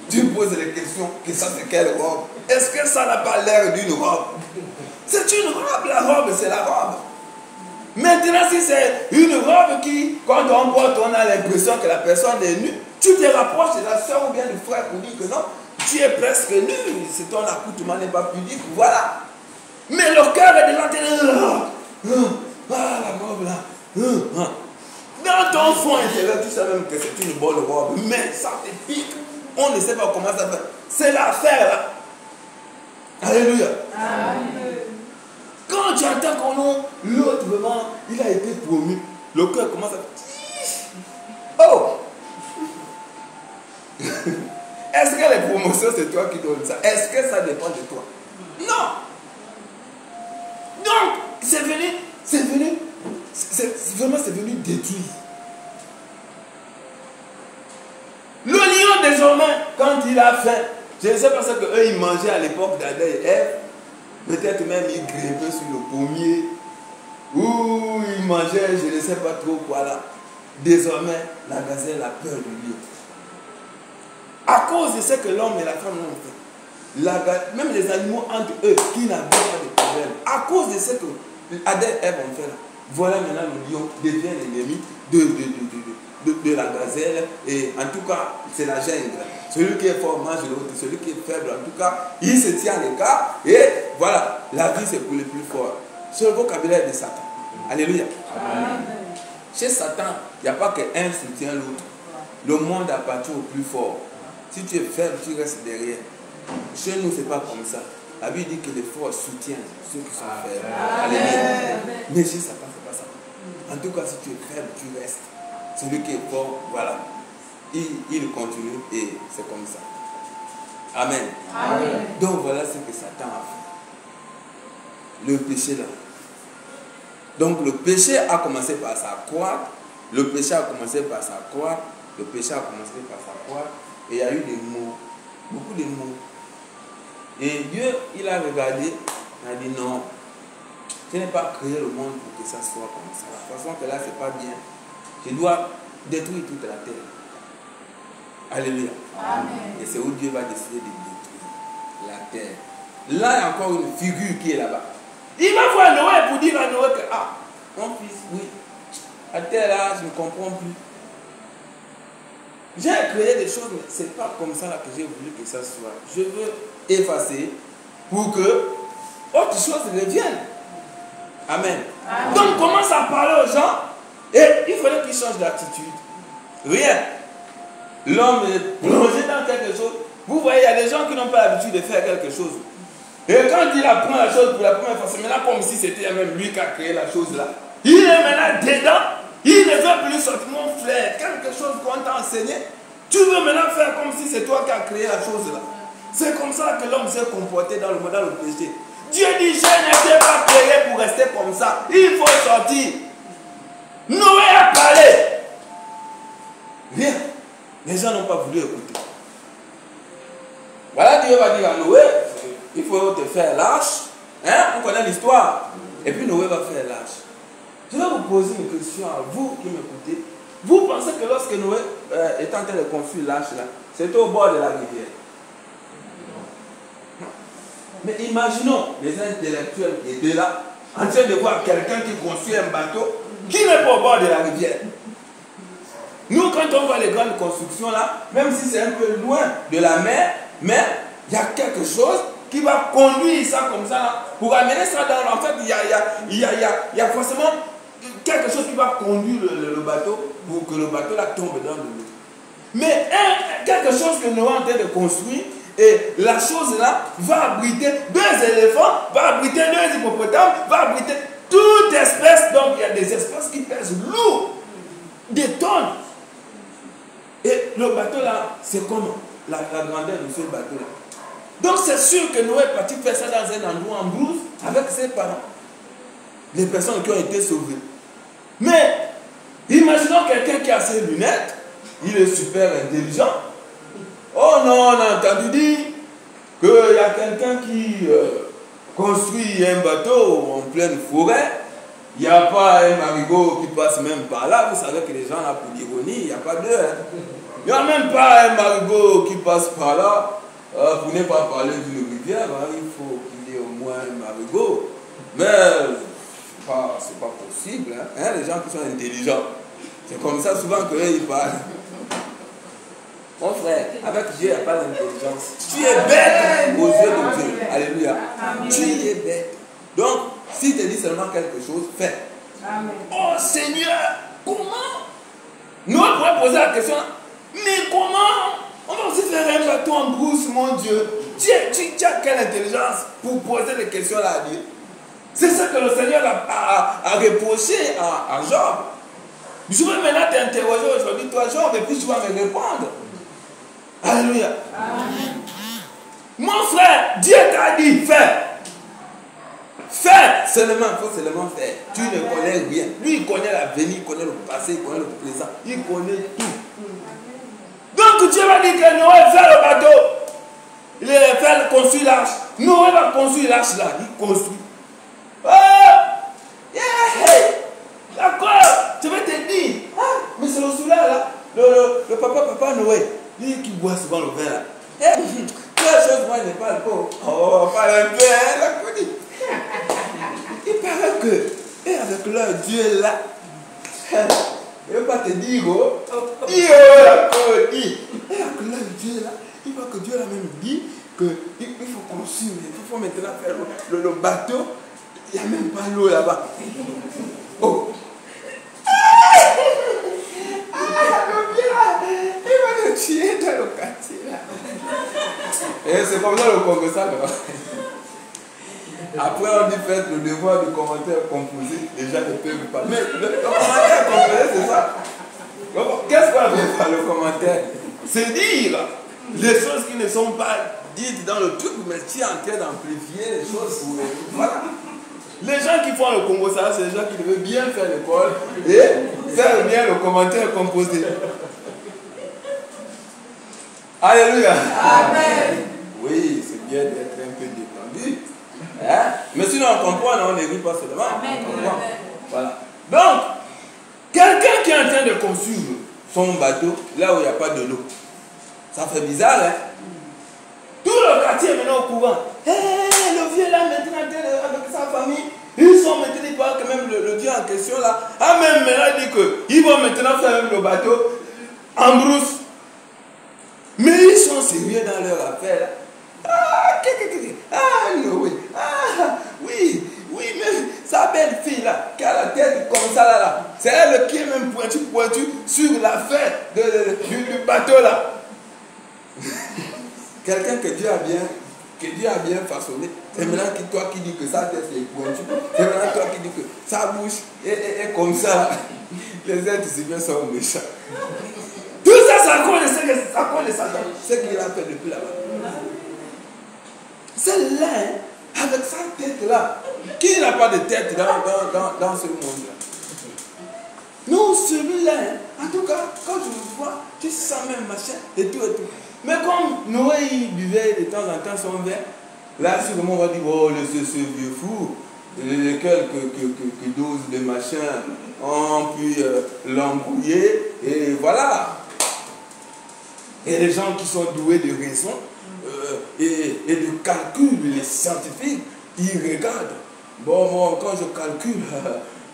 Tu poses les questions, que ça c'est quelle robe? Est-ce que ça n'a pas l'air d'une robe? C'est une robe, la robe c'est la robe. Maintenant, si c'est une robe qui, quand on porte, on a l'impression que la personne est nue, tu te rapproches de la soeur ou bien du frère pour dire que non, tu es presque nu, c'est ton accoutrement n'est pas pudique, voilà. Mais le cœur est de l'intérieur. Ah, la robe là. Dans ton fond intérieur, tu sais même que c'est une bonne robe, mais ça te pique. On ne sait pas comment ça fait. C'est l'affaire là. Alléluia. Amen. Quand tu entends qu'on nom, l'autre vraiment, il a été promu. Le cœur commence à... Oh! Est-ce que les promotions, c'est toi qui donnes ça? Est-ce que ça dépend de toi? Non! Donc, c'est venu détruire. Le lion désormais, quand il a faim, je ne sais pas ce qu'eux ils mangeaient à l'époque d'Adam et Ève, peut-être même ils grimpaient sur le pommier, ou ils mangeaient, je ne sais pas trop quoi là. Désormais, la gazelle a peur du lion. À cause de ce que l'homme et la femme l'ont fait. Même les animaux entre eux qui n'avaient pas de problème, à cause de ce que Adam et Ève ont fait là, voilà maintenant le lion devient l'ennemi de la gazelle, et en tout cas c'est la jungle. Celui qui est fort mange l'autre, celui qui est faible en tout cas il se tient à l'écart, et voilà, la vie c'est pour les plus forts. C'est le vocabulaire de Satan. Alléluia. Amen. Chez Satan, il n'y a pas qu'un soutient l'autre. Le monde appartient au plus fort. Si tu es faible, tu restes derrière. Chez nous, ce n'est pas comme ça. La Bible dit que les forts soutiennent ceux qui sont faibles. Alléluia. Mais chez Satan, ce n'est pas ça. En tout cas, si tu es faible, tu restes. Celui qui est fort, voilà. Il continue et c'est comme ça. Amen. Amen. Donc voilà ce que Satan a fait. Le péché là. Donc le péché a commencé par s'accroître. Le péché a commencé par s'accroître. Le péché a commencé par s'accroître. Et il y a eu des mots. Beaucoup de mots. Et Dieu, il a regardé. Il a dit non. Je n'ai pas créé le monde pour que ça soit comme ça. De toute façon que là, c'est pas bien. Je dois détruire toute la terre. Alléluia. Amen. Et c'est où Dieu va décider de détruire la terre. Là, il y a encore une figure qui est là-bas. Il va voir Noé pour dire à Noé que, ah, mon fils, oui, la terre là, je ne comprends plus. J'ai créé des choses, mais ce n'est pas comme ça là que j'ai voulu que ça soit. Je veux effacer pour que autre chose revienne. Amen. Amen. Donc, commence à parler aux gens et il fallait qu'ils changent d'attitude. Rien. L'homme est plongé dans quelque chose. Vous voyez, il y a des gens qui n'ont pas l'habitude de faire quelque chose. Et quand il apprend la chose pour la première fois, c'est maintenant comme si c'était même lui qui a créé la chose là. Il est maintenant dedans. Il ne veut plus sortir. Mon frère, quelque chose qu'on t'a enseigné, tu veux maintenant faire comme si c'est toi qui as créé la chose là. C'est comme ça que l'homme s'est comporté dans le monde, dans le péché. Dieu dit, je n'étais pas créé pour rester comme ça. Il faut sortir. Noé a parlé. Rien. Les gens n'ont pas voulu écouter. Voilà, Dieu va dire à Noé, il faut te faire lâche. Hein? On connaît l'histoire. Et puis Noé va faire lâche. Je vais vous poser une question à vous qui m'écoutez. Vous pensez que lorsque Noé est en train de construire l'arche là, c'était au bord de la rivière? Mais imaginons les intellectuels qui étaient là, en train de voir quelqu'un qui construit un bateau qui n'est pas au bord de la rivière. Nous, quand on voit les grandes constructions là, même si c'est un peu loin de la mer, mais il y a quelque chose qui va conduire ça comme ça là, pour amener ça dans... En fait, il y a forcément quelque chose qui va conduire le bateau pour que le bateau là tombe dans l'eau. Mais quelque chose que nous sommes en train de construire, et la chose là va abriter 2 éléphants, va abriter 2 hippopotames, va abriter toute espèce. Donc il y a des espèces qui pèsent lourd, des tonnes. Et le bateau là, c'est comment la grandeur de ce bateau là. Donc c'est sûr que Noé est parti faire ça dans un endroit en brousse avec ses parents. Les personnes qui ont été sauvées. Mais imaginons quelqu'un qui a ses lunettes, il est super intelligent. Oh non, on a entendu dire qu'il y a quelqu'un qui construit un bateau en pleine forêt. Il n'y a pas un marigot qui passe même par là. Vous savez que les gens là, pour l'ironie, il n'y a pas d'eux. Hein. Il n'y a même pas un marigot qui passe par là. Pour ne pas parler d'une rivière, hein, il faut qu'il y ait au moins un marigot. Mais c'est pas possible. Hein? Les gens qui sont intelligents, c'est comme ça souvent qu'eux ils parlent. Mon frère, avec Dieu, il n'y a pas d'intelligence. Tu es bête aux yeux de Dieu. Alléluia. Tu es bête. Donc, s'il te dit seulement quelque chose, fais. Amen. Oh Seigneur, comment? Nous, on pourrait poser la question, mais comment? On va aussi faire un bateau en brousse, mon Dieu. Tu as quelle intelligence pour poser des questions là à Dieu? C'est ça que le Seigneur a reproché à Job. Je vais maintenant t'interroger aujourd'hui, toi Job, et puis tu vas me répondre. Alléluia. Amen. Mon frère, Dieu t'a dit, fais. Fais seulement, il faut seulement faire. Tu ne connais rien. Lui, il connaît l'avenir, il connaît le passé, il connaît le présent. Il connaît tout. Donc Dieu va dire que Noé fait le bateau. Il va faire construire l'arche. Noé va construire l'arche là. Il construit. Oh! Yeah! D'accord. Je vais te dire. Ah, mais c'est le soulard là. Le papa Noé. Lui qui boit souvent le vin là. Quelle chose, moi, il n'est pas le pauvre. Oh, pas un peu, hein, la connue. Il paraît que, et avec leur Dieu là, il ne va pas te dire, oh, la connue. Et avec leur Dieu là, il voit que Dieu l'a même dit qu'il faut construire, il faut maintenant faire le bateau. Il n'y a même pas l'eau là-bas. Oh. Il va le tuer dans le quartier là. Et c'est comme ça le Congo ça. Après on dit faites le devoir du commentaire composé, les gens ne peuvent pas. Mais le commentaire composé c'est ça. Qu'est-ce qu'on veut faire le commentaire? C'est dire les choses qui ne sont pas dites dans le truc, mais tu es en train d'amplifier les choses pour les... Voilà. Les gens qui font le Congo ça, c'est les gens qui veulent bien faire l'école et faire bien le commentaire composé. Alléluia. Amen. Oui, c'est bien d'être un peu détendu. Hein? Mais sinon on comprend, on ne rit pas seulement. Amen. On comprend. Voilà. Donc, quelqu'un qui est en train de construire son bateau là où il n'y a pas de l'eau, ça fait bizarre, hein? Tout le quartier est maintenant au courant. Le vieux là maintenant avec sa famille, ils sont maintenant pas que même le Dieu en question là. Ah même maintenant il dit qu'ils vont maintenant faire même le bateau en brousse. Mais ils sont sérieux dans leur affaire là. Oui. Oui, mais sa belle fille là, qui a la tête comme ça là, c'est elle qui est même pointu sur l'affaire du bateau là. Quelqu'un que Dieu a bien façonné, c'est maintenant toi qui dis que sa tête est pointue, c'est maintenant toi qui dis que sa bouche est comme ça. Les êtres humains sont méchants. Tout ça, c'est à cause de Satan. Ce qu'il a fait depuis là-bas. C'est là, avec sa tête-là. Qui n'a pas de tête dans ce monde-là? Non, celui-là, en tout cas, quand tu le vois, tu sens même machin et tout. Mais comme Noé il buvait de temps en temps son verre, là, si le monde va dire, oh, ce vieux fou, les quelques doses de machin ont pu l'embrouiller, et voilà. Et les gens qui sont doués de raison et de calcul, les scientifiques, ils regardent. Bon, moi, quand je calcule,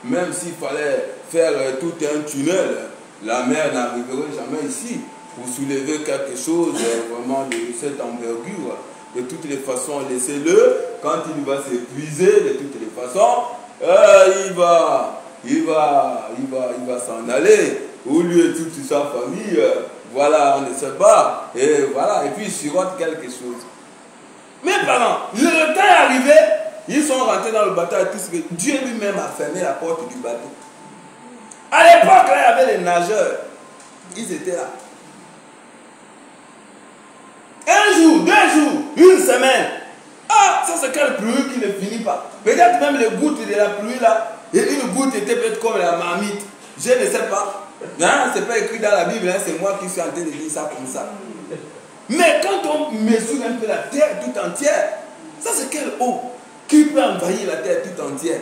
même s'il fallait faire tout un tunnel, la mer n'arriverait jamais ici pour soulever quelque chose vraiment de cette envergure. De toutes les façons, laissez-le. Quand il va s'épuiser, de toutes les façons, il va s'en aller. Ou lui et toute sa famille, voilà, on ne sait pas. Et voilà, et puis il sirote quelque chose. Mes parents, le temps est arrivé, ils sont rentrés dans le bateau et tout ce que Dieu lui-même a fermé la porte du bateau. À l'époque, là, il y avait les nageurs. Ils étaient là. Un jour, 2 jours, une semaine. Ah, ça c'est quelle pluie qui ne finit pas. Peut-être même les gouttes de la pluie là, et une goutte était peut-être comme la marmite. Je ne sais pas. Hein, c'est pas écrit dans la Bible, hein, c'est moi qui suis en train de dire ça comme ça. Mais quand on mesure un peu la terre tout entière, ça c'est quelle eau qui peut envahir la terre tout entière.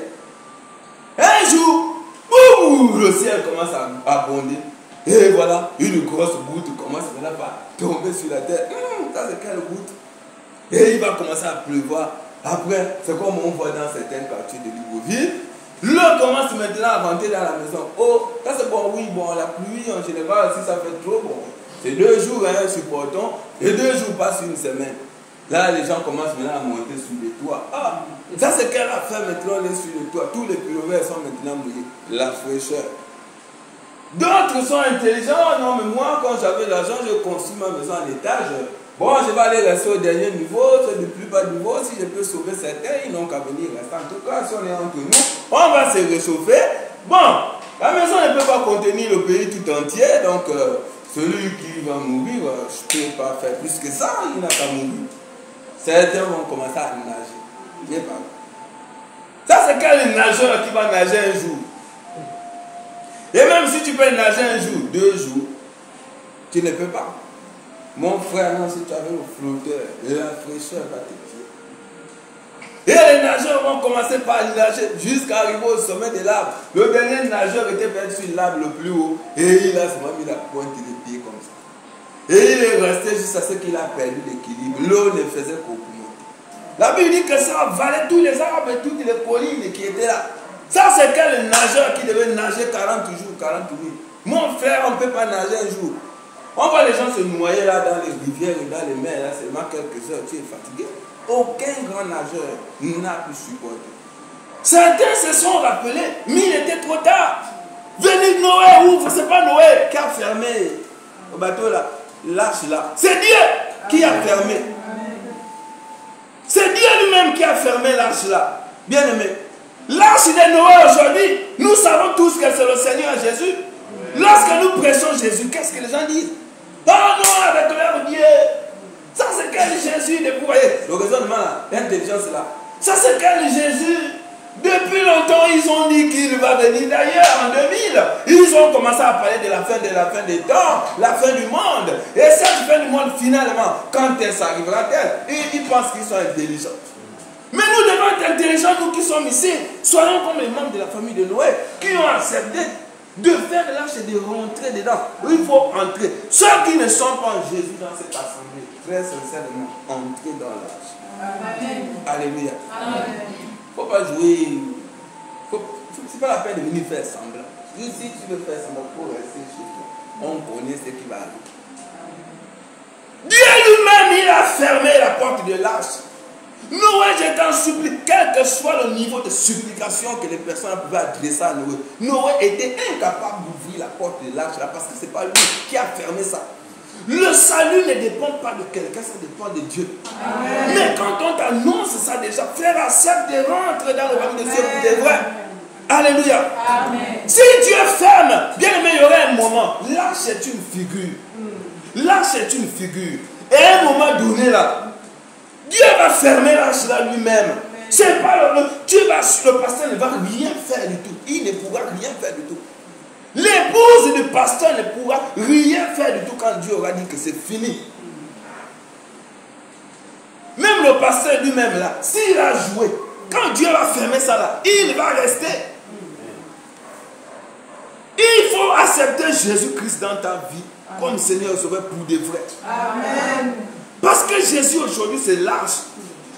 Un jour, boum, le ciel commence à abonder. Et voilà, une grosse goutte commence maintenant à tomber sur la terre. Ça c'est quelle goutte? Et il va commencer à pleuvoir. Après, c'est comme on voit dans certains quartiers de Libreville. L'eau commence maintenant à rentrer dans la maison. Oh, ça c'est bon, oui, bon, la pluie en général, si ça fait trop bon. C'est 2 jours, hein, supportons. Et 2 jours passent une semaine. Là, les gens commencent maintenant à monter sur les toits. Ah, ça c'est qu'elle a fait maintenant, on est sur le toit. Tous les pullovers sont maintenant mouillés. La fraîcheur. D'autres sont intelligents. Non, mais moi, quand j'avais l'argent, je construis ma maison en étage. Bon, je vais aller rester au dernier niveau, c'est le plus bas niveau. Si je peux sauver certains, ils n'ont qu'à venir rester. En tout cas, si on est entre nous, on va se réchauffer. Bon, la maison ne peut pas contenir le pays tout entier. Donc, celui qui va mourir, je ne peux pas faire plus que ça. Il n'a qu'à mourir. Certains vont commencer à nager. Je sais pas. Ça, c'est quel nageur qui va nager un jour? Et même si tu peux nager un jour, 2 jours, tu ne peux pas. Mon frère, non, si tu avais le flotteur, la fraîcheur va te tuer. Et les nageurs vont commencer par nager jusqu'à arriver au sommet de l'arbre. Le dernier nageur était perdu sur l'arbre le plus haut et il a seulement mis la pointe des pieds comme ça. Et il est resté jusqu'à ce qu'il a perdu l'équilibre. L'eau ne faisait qu'augmenter. La Bible dit que ça avalait tous les arbres et toutes les collines qui étaient là. Ça, c'est quel nageur qui devait nager 40 jours, 40 nuits. Mon frère, on ne peut pas nager un jour. On voit les gens se noyer là dans les rivières et dans les mers, là seulement quelques heures, tu es fatigué. Aucun grand nageur n'a pu supporter. Certains se sont rappelés, mais il était trop tard. Venez Noé, ouvre, c'est pas Noé qui a fermé le bateau là, l'arche là. C'est Dieu qui a fermé. C'est Dieu lui-même qui a fermé l'arche là. Bien aimé. L'arche de Noé aujourd'hui, nous savons tous que c'est le Seigneur Jésus. Lorsque nous prêchons Jésus, qu'est-ce que les gens disent? Oh non, avec leur Dieu. Ça c'est quel Jésus, vous voyez, le raisonnement là, l'intelligence là. Ça c'est quel Jésus? Depuis longtemps, ils ont dit qu'il va venir. D'ailleurs, en 2000, ils ont commencé à parler de la fin des temps, la fin du monde. Et cette fin du monde, finalement, quand elle s'arrivera-t-elle? Ils pensent qu'ils sont intelligents. Mais nous devons être intelligents, nous qui sommes ici. Soyons comme les membres de la famille de Noé, qui ont accepté de faire l'arche et de rentrer dedans. Il faut entrer. Ceux qui ne sont pas en Jésus dans cette assemblée, très sincèrement, entrez dans l'arche. Alléluia. Il ne faut pas jouer. Ce n'est pas la peine de venir faire semblant. Si tu veux faire semblant, il faut rester chez toi. On connaît ce qui va arriver. Dieu lui-même, il a fermé la porte de l'arche. Noé, je t'en supplie, quel que soit le niveau de supplication que les personnes pouvaient adresser à Noé, Noé était incapable d'ouvrir la porte de l'arche là parce que ce n'est pas lui qui a fermé ça. Le salut ne dépend pas de quelqu'un, ça dépend de Dieu. Amen. Mais quand on t'annonce ça déjà, frère, accepte de rentrer dans le royaume de Dieu pour des vrais. Alléluia. Amen. Si Dieu ferme, bien aimé, il y aurait un moment. L'arche est une figure. L'arche est une figure. Et à un moment donné là, Dieu va fermer l'arche là lui-même. C'est pas le pasteur ne va rien faire du tout. Il ne pourra rien faire du tout. L'épouse du pasteur ne pourra rien faire du tout quand Dieu aura dit que c'est fini. Même le pasteur lui-même là, s'il a joué, quand Dieu va fermer ça là, il va rester. Il faut accepter Jésus-Christ dans ta vie comme Seigneur Sauveur pour de vrai. Amen. Parce que Jésus aujourd'hui c'est l'arche.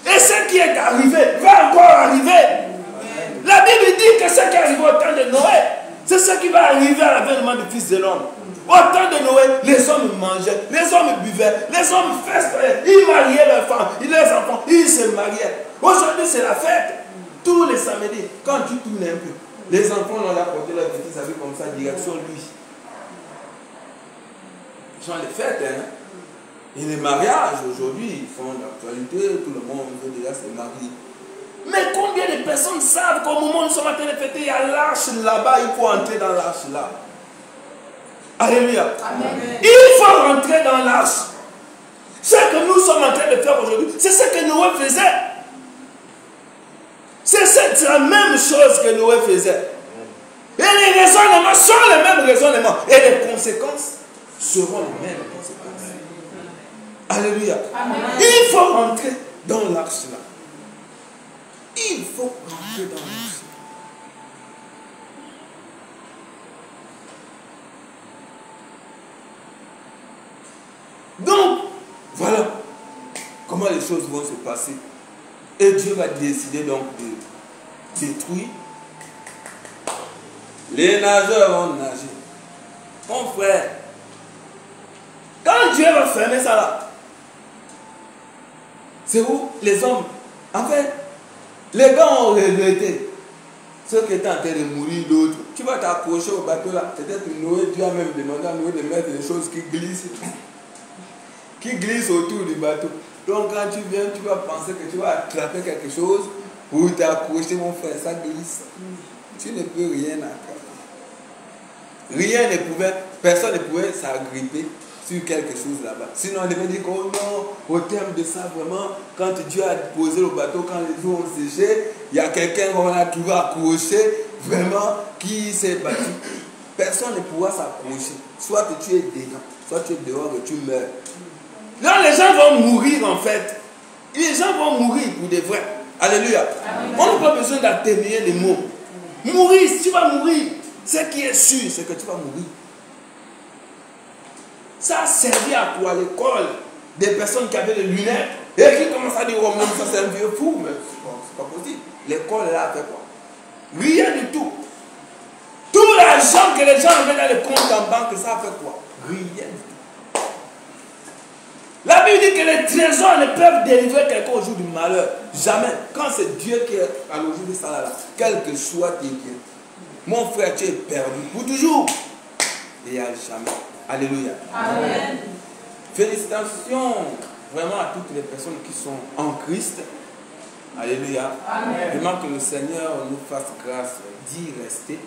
Et ce qui est arrivé va encore arriver. Amen. La Bible dit que ce qui est arrivé au temps de Noé, c'est ce qui va arriver à l'avènement du Fils de l'homme. Au temps de Noé, les hommes mangeaient, les hommes buvaient, les hommes festaient, ils mariaient leurs femmes, leurs enfants, ils se mariaient. Aujourd'hui c'est la fête. Tous les samedis, quand tu tournes un peu, les enfants ont apporté leurs petits habits comme ça, direction lui. Ils sont les fêtes, hein. Et les mariages, aujourd'hui, ils font l'actualité, tout le monde veut déjà se marier. Mais combien de personnes savent qu'au moment où nous sommes en train de fêter, il y a l'arche là-bas, il faut entrer dans l'arche là. Alléluia. Amen. Il faut rentrer dans l'arche. Ce que nous sommes en train de faire aujourd'hui, c'est ce que Noé faisait. C'est la même chose que Noé faisait. Et les raisonnements sont les mêmes raisonnements. Et les conséquences seront les mêmes conséquences. Alléluia. Amen. Il faut rentrer dans l'arche là. Il faut rentrer dans l'arche. Donc, voilà comment les choses vont se passer. Et Dieu va décider donc de détruire Les nageurs vont nager. Mon frère, quand Dieu va fermer ça là, c'est où les hommes, en fait, les gars ont regretté. Ceux qui étaient en train de mourir, d'autres. Tu vas t'accrocher au bateau là. Peut-être Noé, Dieu a même demandé à Noé de mettre des choses qui glissent. Qui glissent autour du bateau. Donc quand tu viens, tu vas penser que tu vas attraper quelque chose pour t'accrocher, mon frère, ça glisse. Tu ne peux rien attraper. Rien ne pouvait, personne ne pouvait s'agripper sur quelque chose là-bas. Sinon on devait dire que oh non, au terme de ça vraiment, quand Dieu a posé le bateau, quand les eaux ont séché, il y a quelqu'un qu'on a trouvé accroché, vraiment, qui s'est battu. Personne ne pourra s'accrocher. Soit que tu es dedans, soit tu es dehors et tu meurs. Là, les gens vont mourir en fait. Les gens vont mourir pour de vrai. Alléluia. Amen. On n'a pas besoin d'atténuer les mots. Mourir, tu vas mourir. Ce qui est sûr, c'est que tu vas mourir. Ça a servi à quoi l'école? Des personnes qui avaient des lunettes et qui commencent à dire oh même ça c'est un vieux fou, mais c'est pas possible. L'école là a fait quoi? Rien du tout. Tout l'argent que les gens avaient dans les comptes en banque, ça a fait quoi? Rien du tout. La Bible dit que les trésors ne peuvent délivrer quelqu'un au jour du malheur. Jamais. Quand c'est Dieu qui est à l'origine de ça là, quel que soit tes biens, mon frère, tu es perdu pour toujours et à jamais. Alléluia. Amen. Félicitations vraiment à toutes les personnes qui sont en Christ. Alléluia. Amen. Vraiment que le Seigneur nous fasse grâce d'y rester.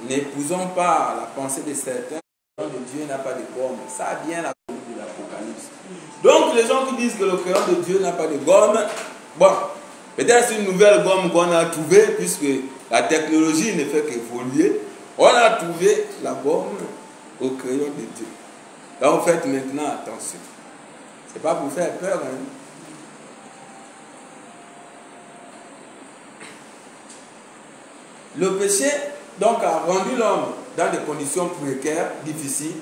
N'épousons pas la pensée de certains. Le de Dieu n'a pas de gomme. Ça vient la de l'Apocalypse. Donc les gens qui disent que le créateur de Dieu n'a pas de gomme, bon, peut-être c'est une nouvelle gomme qu'on a trouvée puisque la technologie ne fait qu'évoluer. On a trouvé la gomme au crayon de Dieu. Donc faites maintenant attention. Ce n'est pas pour faire peur. Hein? Le péché donc a rendu l'homme dans des conditions précaires, difficiles.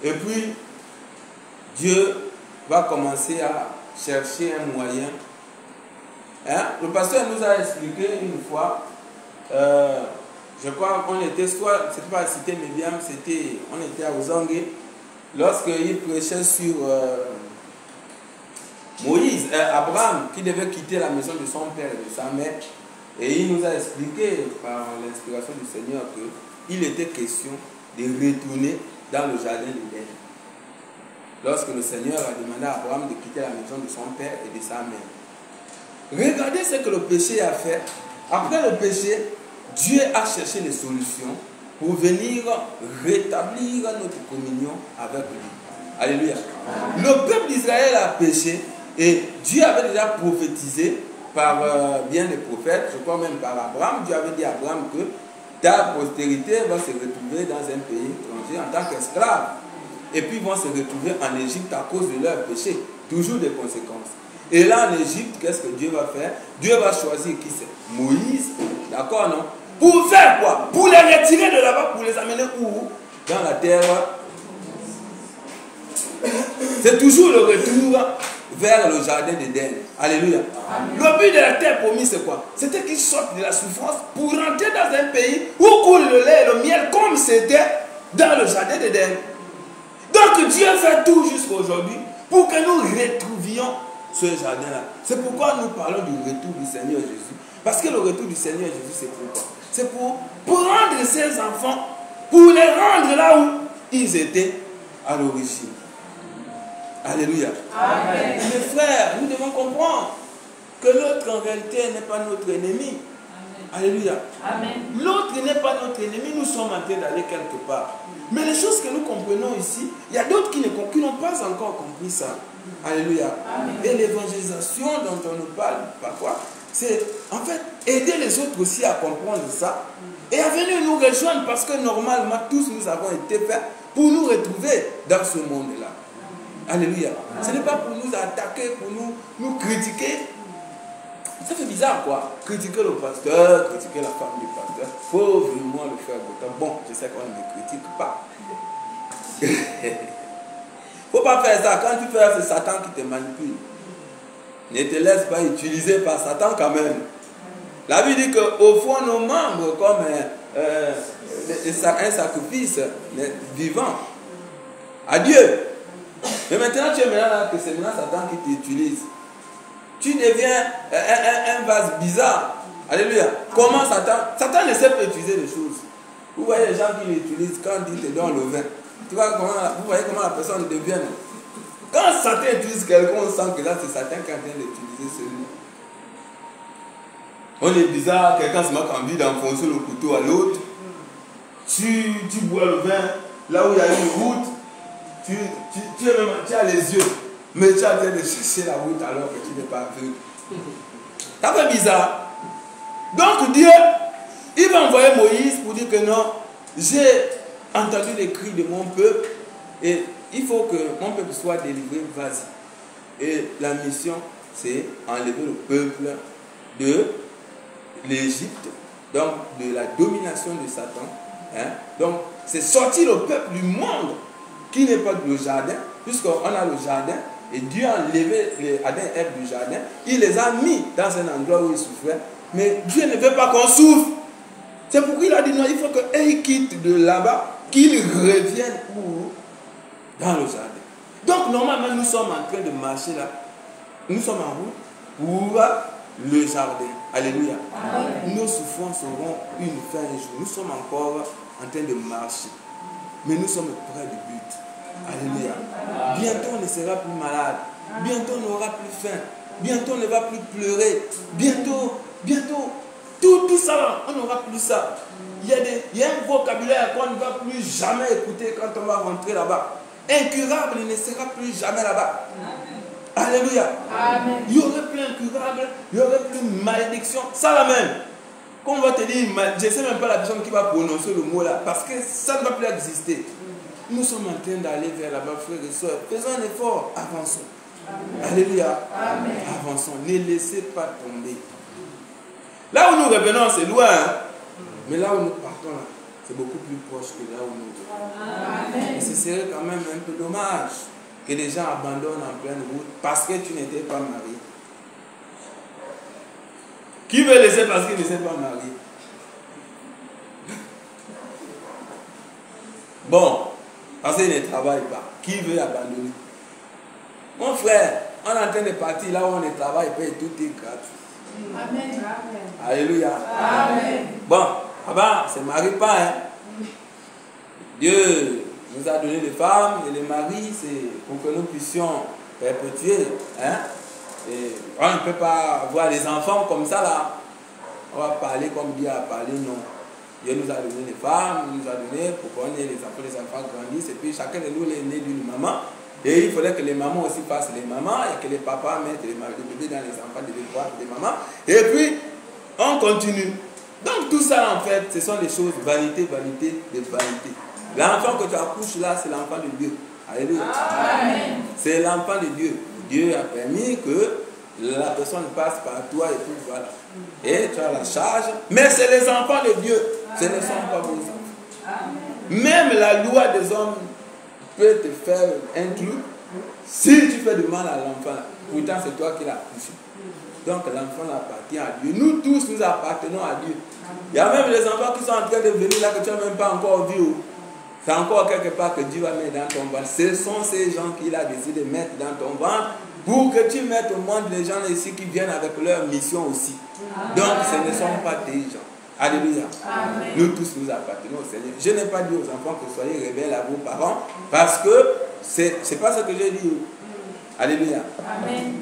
Et puis, Dieu va commencer à chercher un moyen. Hein? Le pasteur nous a expliqué une fois, je crois qu'on était soit, c'était pas à Cité Médiam, c'était, on était à Ozangue, lorsqu'il prêchait sur Moïse, Abraham, qui devait quitter la maison de son père et de sa mère. Et il nous a expliqué par l'inspiration du Seigneur qu'il était question de retourner dans le jardin d'Éden. Lorsque le Seigneur a demandé à Abraham de quitter la maison de son père et de sa mère. Regardez ce que le péché a fait. Après le péché, Dieu a cherché des solutions pour venir rétablir notre communion avec lui. Alléluia. Le peuple d'Israël a péché et Dieu avait déjà prophétisé par bien des prophètes, je crois même par Abraham. Dieu avait dit à Abraham que ta postérité va se retrouver dans un pays étranger en tant qu'esclave. Et puis ils vont se retrouver en Égypte à cause de leur péché. Toujours des conséquences. Et là en Égypte, qu'est-ce que Dieu va faire? Dieu va choisir qui c'est? Moïse. D'accord, non? Pour faire quoi? Pour les retirer de là-bas, pour les amener où? Dans la terre. C'est toujours le retour vers le jardin d'Éden. Alléluia. Amen. Le but de la terre promise, c'est quoi? C'était qu'ils sortent de la souffrance pour rentrer dans un pays où coule le lait et le miel comme c'était dans le jardin d'Éden. Donc Dieu fait tout jusqu'à aujourd'hui pour que nous retrouvions ce jardin-là. C'est pourquoi nous parlons du retour du Seigneur Jésus. Parce que le retour du Seigneur Jésus, c'est pourquoi? C'est pour prendre ses enfants, pour les rendre là où ils étaient à l'origine. Alléluia. Amen. Mes frères, nous devons comprendre que l'autre en réalité n'est pas notre ennemi. Amen. Alléluia. Amen. L'autre n'est pas notre ennemi, nous sommes en train d'aller quelque part. Mais les choses que nous comprenons ici, il y a d'autres qui n'ont pas encore compris ça. Alléluia. Amen. Et l'évangélisation dont on nous parle parfois, c'est en fait aider les autres aussi à comprendre ça et à venir nous rejoindre parce que normalement tous nous avons été faits pour nous retrouver dans ce monde-là. Alléluia. Ce n'est pas pour nous attaquer, pour nous critiquer. Ça fait bizarre quoi. Critiquer le pasteur, critiquer la femme du pasteur. Pauvre moi le frère Botan. Bon, je sais qu'on ne me critique pas. Faut pas faire ça. Quand tu fais ça, c'est Satan qui te manipule. Ne te laisse pas utiliser par Satan quand même. La Bible dit qu'offrons nos membres comme un sacrifice vivant à Dieu. Mais maintenant, tu es maintenant là que c'est maintenant Satan qui t'utilise. Tu deviens un vase bizarre. Alléluia. Comment Satan ne sait pas utiliser les choses. Vous voyez les gens qui l'utilisent quand ils te donnent le vin. Vous voyez comment la personne devient. Quand Satan utilise quelqu'un, on sent que là c'est Satan qui est en train d'utiliser celui. On est bizarre, quelqu'un se met envie d'enfoncer le couteau à l'autre. Tu bois le vin, là où il y a une route, tu as les yeux, mais tu as besoin de chercher la route alors que tu n'es pas vu. Ça fait bizarre. Donc Dieu, il va envoyer Moïse pour dire que non, j'ai entendu les cris de mon peuple et il faut que mon peuple soit délivré, vas-y. Et la mission, c'est enlever le peuple de l'Égypte, donc de la domination de Satan. Hein? Donc, c'est sortir le peuple du monde qui n'est pas le jardin, puisqu'on a le jardin, et Dieu a enlevé les Adam et Ève du jardin, il les a mis dans un endroit où ils souffraient, mais Dieu ne veut pas qu'on souffre. C'est pourquoi il a dit non, il faut qu'ils quittent de là-bas, qu'ils reviennent où? Dans le jardin. Donc, normalement, nous sommes en train de marcher là. Nous sommes en route pour le jardin. Alléluia. Amen. Nos souffrances auront une fin un jour. Nous sommes encore en train de marcher. Mais nous sommes près du but. Alléluia. Bientôt on ne sera plus malade. Bientôt on n'aura plus faim. Bientôt on ne va plus pleurer. Bientôt, tout ça, on n'aura plus ça. Il y a un vocabulaire qu'on ne va plus jamais écouter quand on va rentrer là-bas. Incurable, il ne sera plus jamais là-bas. Alléluia. Amen. Il y aurait plus incurable, il y aurait plus malédiction. Ça la même. Quand on va te dire, je ne sais même pas la personne qui va prononcer le mot là, parce que ça ne va plus exister. Nous sommes en train d'aller vers là-bas, frères et sœurs. Faisons un effort, avançons. Amen. Alléluia. Amen. Avançons, ne laissez pas tomber. Là où nous revenons, c'est loin. Hein? Mais là où nous partons, là, c'est beaucoup plus proche que là où nous revenons. Et ce serait quand même un peu dommage que les gens abandonnent en pleine route parce que tu n'étais pas marié. Qui veut laisser parce qu'il ne s'est pas marié? Bon, parce qu'il ne travaille pas. Qui veut abandonner? Mon frère, on est en train de partir là où on ne travaille pas et tout est gratuit. Amen. Alléluia. Amen. Bon, là-bas, c'est marie pas. Hein? Dieu nous a donné des femmes et les maris, c'est pour que nous puissions perpétuer. Hein? Et on ne peut pas avoir des enfants comme ça là. On va parler comme Dieu a parlé, non. Dieu nous a donné des femmes, il nous a donné pour qu'on ait les enfants grandissent. Et puis chacun de nous est né d'une maman. Et il faudrait que les mamans aussi fassent les mamans et que les papas mettent les bébés dans les enfants des mamans. Et puis, on continue. Donc tout ça en fait, ce sont des choses, vanité, de vanité. L'enfant que tu accouches là, c'est l'enfant de Dieu. Alléluia. Amen. C'est l'enfant de Dieu. Dieu a permis que la personne passe par toi et puis voilà. Et tu as la charge. Mais c'est les enfants de Dieu. Ce ne sont pas vos enfants. Amen. Même la loi des hommes peut te faire un truc si tu fais du mal à l'enfant. Pourtant, c'est toi qui l'as accouché. Donc l'enfant appartient à Dieu. Nous tous, nous appartenons à Dieu. Il y a même les enfants qui sont en train de venir là que tu n'as même pas encore vu. C'est encore quelque part que Dieu va mettre dans ton ventre. Ce sont ces gens qu'il a décidé de mettre dans ton ventre pour que tu mettes au monde les gens ici qui viennent avec leur mission aussi. Donc ce ne sont pas tes gens. Alléluia. Amen. Nous tous nous appartenons au Seigneur. Je n'ai pas dit aux enfants que soyez rebelles à vos parents parce que c'est pas ce que j'ai dit. Alléluia. Amen.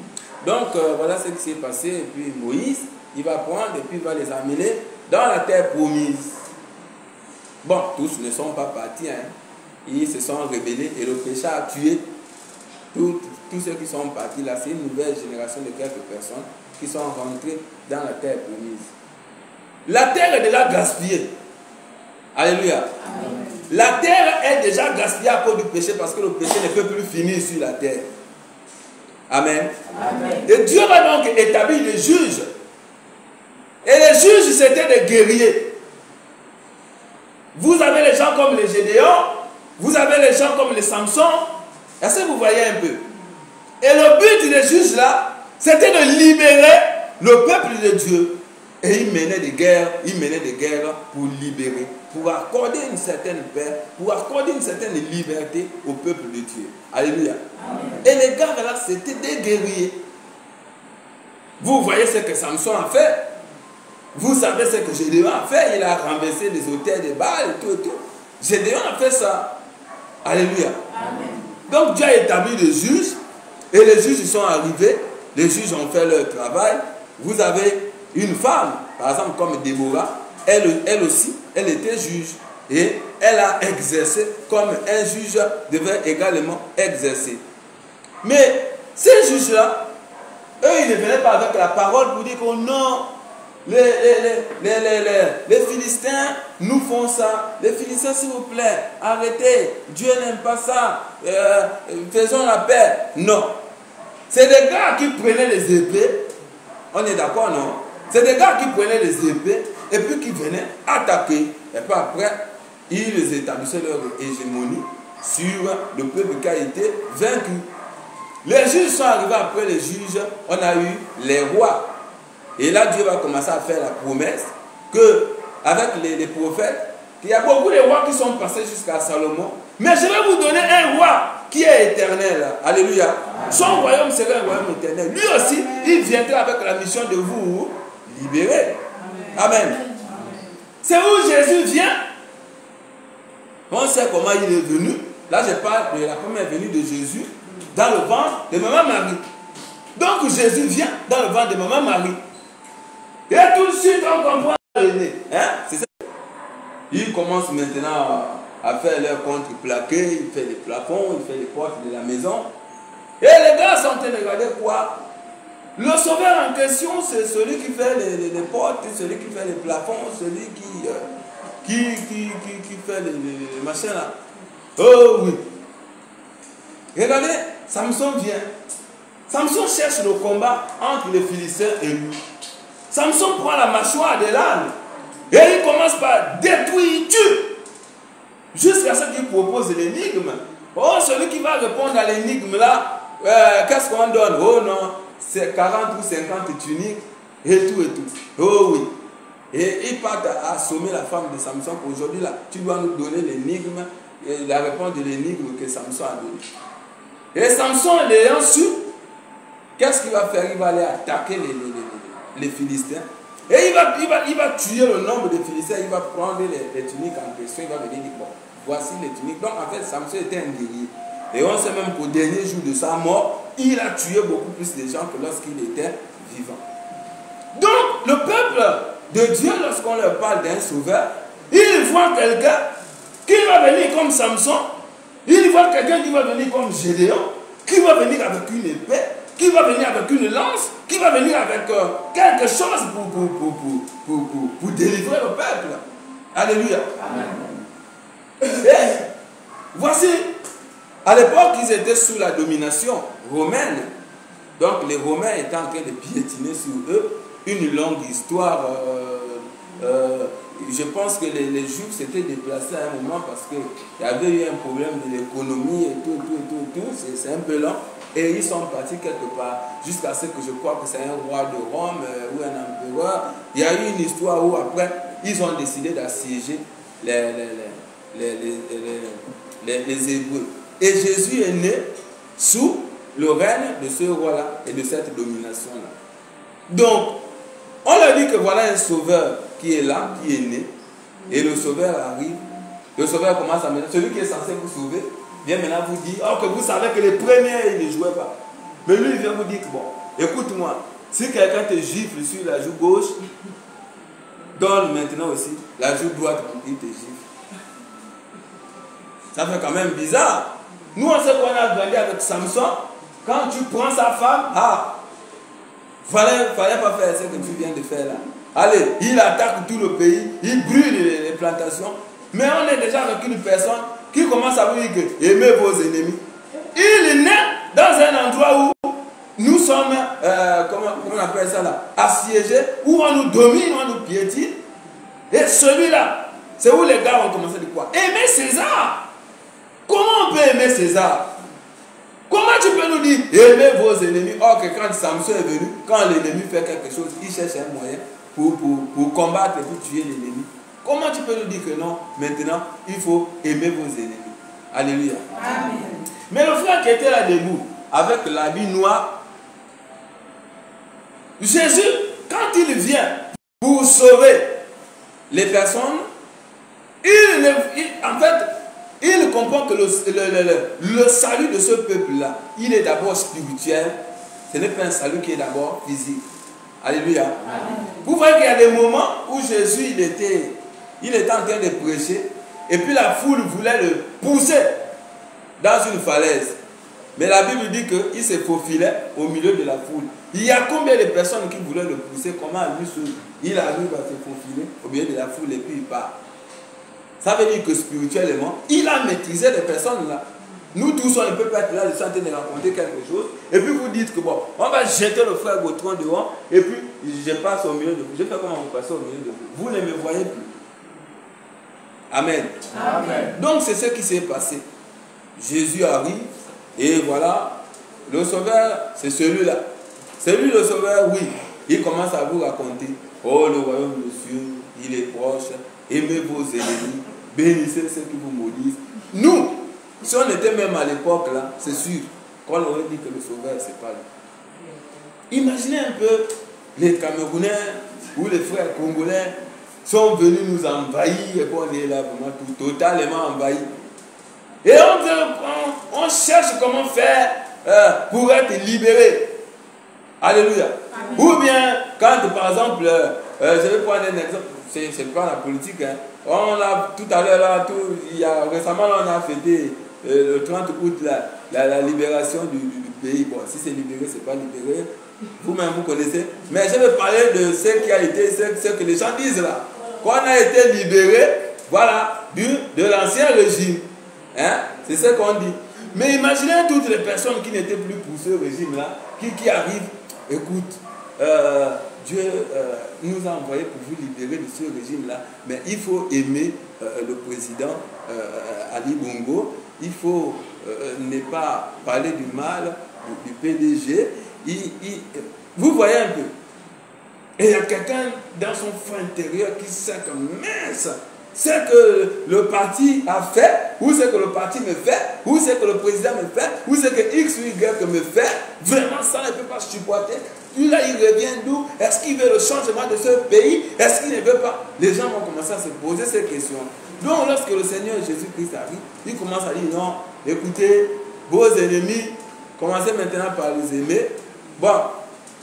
Donc voilà ce qui s'est passé. Et puis Moïse, il va prendre et puis il va les amener dans la terre promise. Bon, tous ne sont pas partis. Hein. Ils se sont rebellés et le péché a tué tous ceux qui sont partis là. C'est une nouvelle génération de quelques personnes qui sont rentrées dans la terre promise. La terre est déjà gaspillée. Alléluia. Amen. La terre est déjà gaspillée à cause du péché parce que le péché ne peut plus finir sur la terre. Amen. Amen. Et Dieu va donc établir les juges. Et les juges, c'était des guerriers. Vous avez les gens comme les Gédéons, vous avez les gens comme les Samson. Est-ce que vous voyez un peu? Et le but des juges là, c'était de libérer le peuple de Dieu. Et il menait des guerres pour libérer, pour accorder une certaine paix, pour accorder une certaine liberté au peuple de Dieu. Alléluia. Amen. Et les gars là, c'était des guerriers. Vous voyez ce que Samson a fait. Vous savez ce que Gédéon a fait. Il a renversé des autels de Baal et tout et tout. Gédéon a fait ça. Alléluia. Amen. Donc Dieu a établi des juges. Et les juges sont arrivés. Les juges ont fait leur travail. Vous avez une femme, par exemple comme Déborah. Elle aussi, elle était juge. Et elle a exercé comme un juge devait également exercer. Mais ces juges-là, eux, ils ne venaient pas avec la parole pour dire que non, les Philistins nous font ça. Les Philistins, s'il vous plaît, arrêtez. Dieu n'aime pas ça. Faisons la paix. Non. C'est des gars qui prenaient les épées. On est d'accord, non? C'est des gars qui prenaient les épées et puis qui venaient attaquer. Et puis après, ils établissaient leur hégémonie sur le peuple qui a été vaincu. Les juges sont arrivés après les juges. On a eu les rois. Et là, Dieu va commencer à faire la promesse que, avec les prophètes, qu'il y a beaucoup de rois qui sont passés jusqu'à Salomon. Mais je vais vous donner un roi qui est éternel. Alléluia. Son royaume serait un royaume éternel. Lui aussi, il viendra avec la mission de vous libérer. Amen. C'est où Jésus vient. On sait comment il est venu. Là, je parle de la première venue de Jésus dans le ventre de maman Marie. Donc, Jésus vient dans le ventre de maman Marie. Et tout de suite, on comprend le nez. Hein? C'est ça. Il commence maintenant à faire leur contreplaqué, il fait les plafonds, il fait les portes de la maison. Et les gars sont en train de regarder quoi? Le sauveur en question, c'est celui qui fait les portes, celui qui fait les plafonds, celui qui fait les machins là. Oh oui. Regardez, Samson vient. Samson cherche le combat entre les Philistins et lui. Samson prend la mâchoire de l'âne et il commence par détruire, il tue. Jusqu'à ce qu'il propose l'énigme. Oh, celui qui va répondre à l'énigme là, qu'est-ce qu'on donne? Oh non, c'est 40 ou 50 tuniques et tout et tout. Oh oui. Et il part à assommer la femme de Samson pour aujourd'hui là. Tu dois nous donner l'énigme, la réponse de l'énigme que Samson a donnée. Et Samson, l'ayant su, qu'est-ce qu'il va faire? Il va aller attaquer les Philistins. Et il va tuer le nombre de Philistins. Il va prendre les tuniques en question. Il va venir dire, bon, voici les tuniques. Donc en fait, Samson était un guerrier. Et on sait même qu'au dernier jour de sa mort, il a tué beaucoup plus de gens que lorsqu'il était vivant. Donc le peuple de Dieu, lorsqu'on leur parle d'un sauveur, il voit quelqu'un qui va venir comme Samson. Il voit quelqu'un qui va venir comme Gédéon, qui va venir avec une épée, qui va venir avec une lance, qui va venir avec quelque chose pour délivrer le peuple. Alléluia. Amen. Et voici, à l'époque, ils étaient sous la domination romaine. Donc les Romains étaient en train de piétiner sur eux. Une longue histoire. Je pense que les Juifs s'étaient déplacés à un moment parce qu'il y avait eu un problème de l'économie et tout. C'est un peu lent. Et ils sont partis quelque part jusqu'à ce que je crois que c'est un roi de Rome ou un empereur. Il y a eu une histoire où après, ils ont décidé d'assiéger les Hébreux. Et Jésus est né sous le règne de ce roi-là et de cette domination-là. Donc, on leur dit que voilà un sauveur qui est là, qui est né. Et le sauveur arrive. Le sauveur commence à mener. Celui qui est censé vous sauver vient maintenant vous dire, oh, que vous savez que les premiers, ils ne jouaient pas. Mais lui, il vient vous dire que bon, écoute-moi, si quelqu'un te gifle sur la joue gauche, donne maintenant aussi la joue droite pour qu'il te gifle. Ça fait quand même bizarre. Nous, on sait qu'on a grandi avec Samson. Quand tu prends sa femme, fallait pas faire ce que tu viens de faire là. Allez, il attaque tout le pays, il brûle les plantations. Mais on est déjà avec une personne qui commence à vous dire que aimez vos ennemis. Il est né dans un endroit où nous sommes, comment on appelle ça là, assiégés, où on nous domine, on nous piétine. Et celui-là, c'est où les gars ont commencé à dire quoi? Aimer César. Comment on peut aimer César? Comment tu peux nous dire aimez vos ennemis? Or que quand Samson est venu, quand l'ennemi fait quelque chose, il cherche un moyen pour combattre et pour tuer l'ennemi. Comment tu peux nous dire que non? Maintenant, il faut aimer vos ennemis. Alléluia. Amen. Mais le frère qui était là debout, avec l'habit noir, Jésus, quand il vient pour sauver les personnes, en fait, il comprend que le salut de ce peuple-là, il est d'abord spirituel. Ce n'est pas un salut qui est d'abord physique. Alléluia. Amen. Vous voyez qu'il y a des moments où Jésus, il était en train de prêcher, et puis la foule voulait le pousser dans une falaise. Mais la Bible dit qu'il se faufilait au milieu de la foule. Il y a combien de personnes qui voulaient le pousser? Comment lui seul, il arrive à se faufiler au milieu de la foule et puis il part. Ça veut dire que spirituellement, il a maîtrisé les personnes là. Nous tous, on ne peut pas être là, je suis en train de raconter quelque chose. Et puis vous dites que bon, on va jeter le frère Gautron dehors. Et puis je passe au milieu de vous. Je fais comment vous passez au milieu de vous. Vous ne me voyez plus. Amen. Amen. Donc c'est ce qui s'est passé. Jésus arrive et voilà, le sauveur, c'est celui-là. C'est lui le sauveur, oui. Il commence à vous raconter. Oh, le royaume de Dieu, il est proche. Aimez vos ennemis. Bénissez ceux qui vous maudissent. Nous, si on était même à l'époque là, c'est sûr qu'on aurait dit que le sauveur, c'est pas lui. Imaginez un peu les Camerounais ou les frères congolais sont venus nous envahir et qu'on est là vraiment totalement envahis. Et on cherche comment faire pour être libéré. Alléluia. Amen. Ou bien, quand par exemple, je vais prendre un exemple, c'est pas la politique. Hein. On a tout à l'heure, là, récemment, on a fêté le 30 août la libération du pays. Bon, si c'est libéré, c'est pas libéré. Vous-même, vous connaissez. Mais je vais parler de ce qui a été, ce que les gens disent là. Qu'on a été libéré, voilà, de l'ancien régime. Hein? C'est ce qu'on dit. Mais imaginez toutes les personnes qui n'étaient plus pour ce régime-là, qui arrivent. Écoute, Dieu nous a envoyés pour vous libérer de ce régime-là. Mais il faut aimer le président Ali Bongo. Il faut ne pas parler du mal du PDG. Vous voyez un peu. Et il y a quelqu'un dans son fond intérieur qui sait que mince, c'est que le parti a fait, ou c'est que le parti me fait, ou c'est que le président me fait, ou c'est que X ou Y me fait, vraiment ça ne peut pas supporter. Puis là, il revient d'où? Est-ce qu'il veut le changement de ce pays? Est-ce qu'il ne veut pas? Les gens vont commencer à se poser ces questions. Donc, lorsque le Seigneur Jésus-Christ arrive, il commence à dire non, écoutez, vos ennemis, commencez maintenant par les aimer. Bon,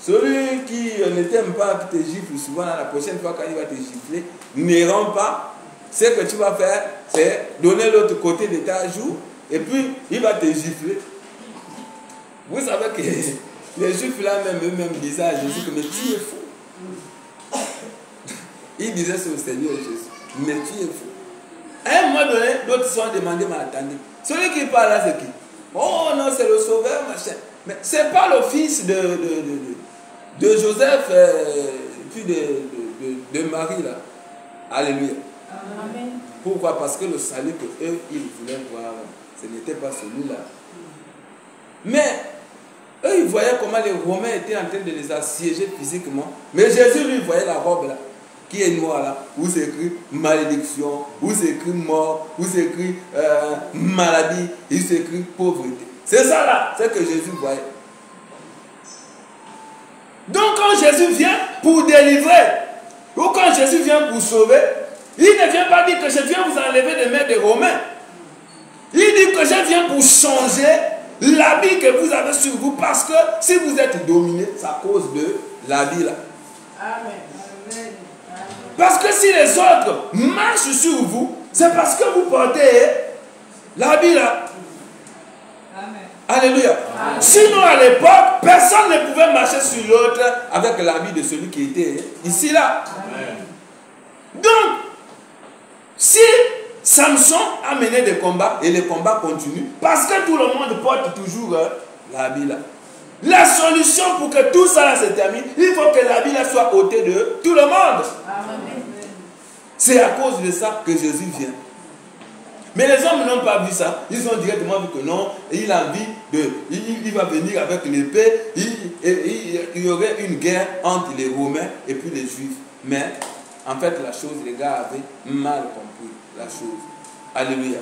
celui qui ne t'aime pas, qui te gifle souvent, la prochaine fois quand il va te gifler, ne rend pas. Ce que tu vas faire, c'est donner l'autre côté de ta joue, et puis il va te gifler. Vous savez que les juifs là même eux-mêmes disaient à Jésus que mais tu es fou. Ils disaient sur le Seigneur Jésus, mais tu es fou. À un moment donné, d'autres se sont demandé, mais attendez, celui qui parle là c'est qui? Oh non, c'est le sauveur, machin. Mais c'est pas le fils de Joseph, puis de Marie là. Alléluia. Amen. Pourquoi? Parce que le salut que eux, ils voulaient voir, ce n'était pas celui-là. Mais, eux, ils voyaient comment les Romains étaient en train de les assiéger physiquement. Mais Jésus, lui, voyait la robe là, qui est noire là, où c'est écrit malédiction, où c'est écrit mort, où c'est écrit maladie, où c'est écrit pauvreté. C'est ça là, c'est que Jésus voyait. Donc, quand Jésus vient pour délivrer, ou quand Jésus vient pour sauver, il ne vient pas dire que je viens vous enlever des mains des Romains. Il dit que je viens pour changer l'habit que vous avez sur vous. Parce que si vous êtes dominé, c'est à cause de l'habit là. Amen. Parce que si les autres marchent sur vous, c'est parce que vous portez l'habit là. Amen. Alléluia. Amen. Sinon à l'époque, personne ne pouvait marcher sur l'autre avec l'habit de celui qui était ici là. Amen. Donc, si Samson a mené des combats et les combats continuent, parce que tout le monde porte toujours l'habit là. La solution pour que tout ça se termine, il faut que l'habit là soit ôté de tout le monde. Amen. C'est à cause de ça que Jésus vient. Mais les hommes n'ont pas vu ça. Ils ont directement vu que non, il a envie de. Il va venir avec l'épée. Il y aurait une guerre entre les Romains et puis les Juifs. Mais, en fait, la chose, les gars avaient mal compris la chose. Alléluia.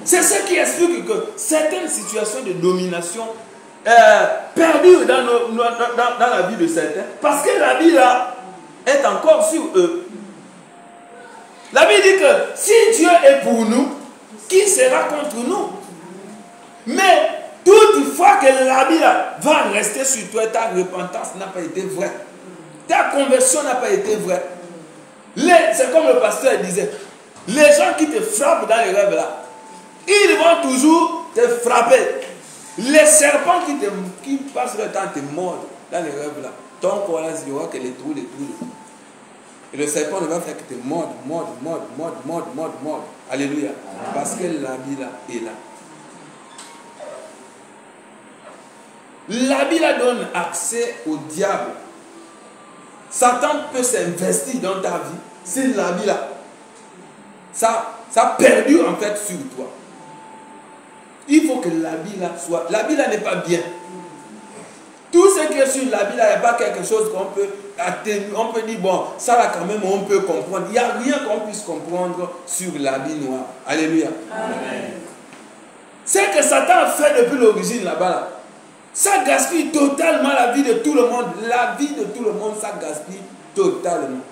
C'est ce qui explique que certaines situations de domination perdurent dans la vie de certains, parce que la vie là est encore sur eux. La Bible dit que si Dieu est pour nous, qui sera contre nous? Mais toutefois que la vie là va rester sur toi, ta repentance n'a pas été vraie, ta conversion n'a pas été vraie. C'est comme le pasteur disait, les gens qui te frappent dans les rêves là, ils vont toujours te frapper. Les serpents qui passent le temps à te mordre dans les rêves là, ton corps là, il y aura que les trous. Et le serpent ne va faire que te mordre. Alléluia. Parce que la vie là est là. La vie là donne accès au diable. Satan peut s'investir dans ta vie. C'est la vie là. Ça perdure en fait sur toi. Il faut que la vie là soit. La vie là n'est pas bien. Tout ce qui est sur la vie là, il n'y a pas quelque chose qu'on peut atténuer. On peut dire, bon, ça là quand même on peut comprendre. Il n'y a rien qu'on puisse comprendre sur la vie noire. Alléluia. Amen. C'est que Satan a fait depuis l'origine là-bas là. Ça gaspille totalement la vie de tout le monde. La vie de tout le monde, ça gaspille totalement.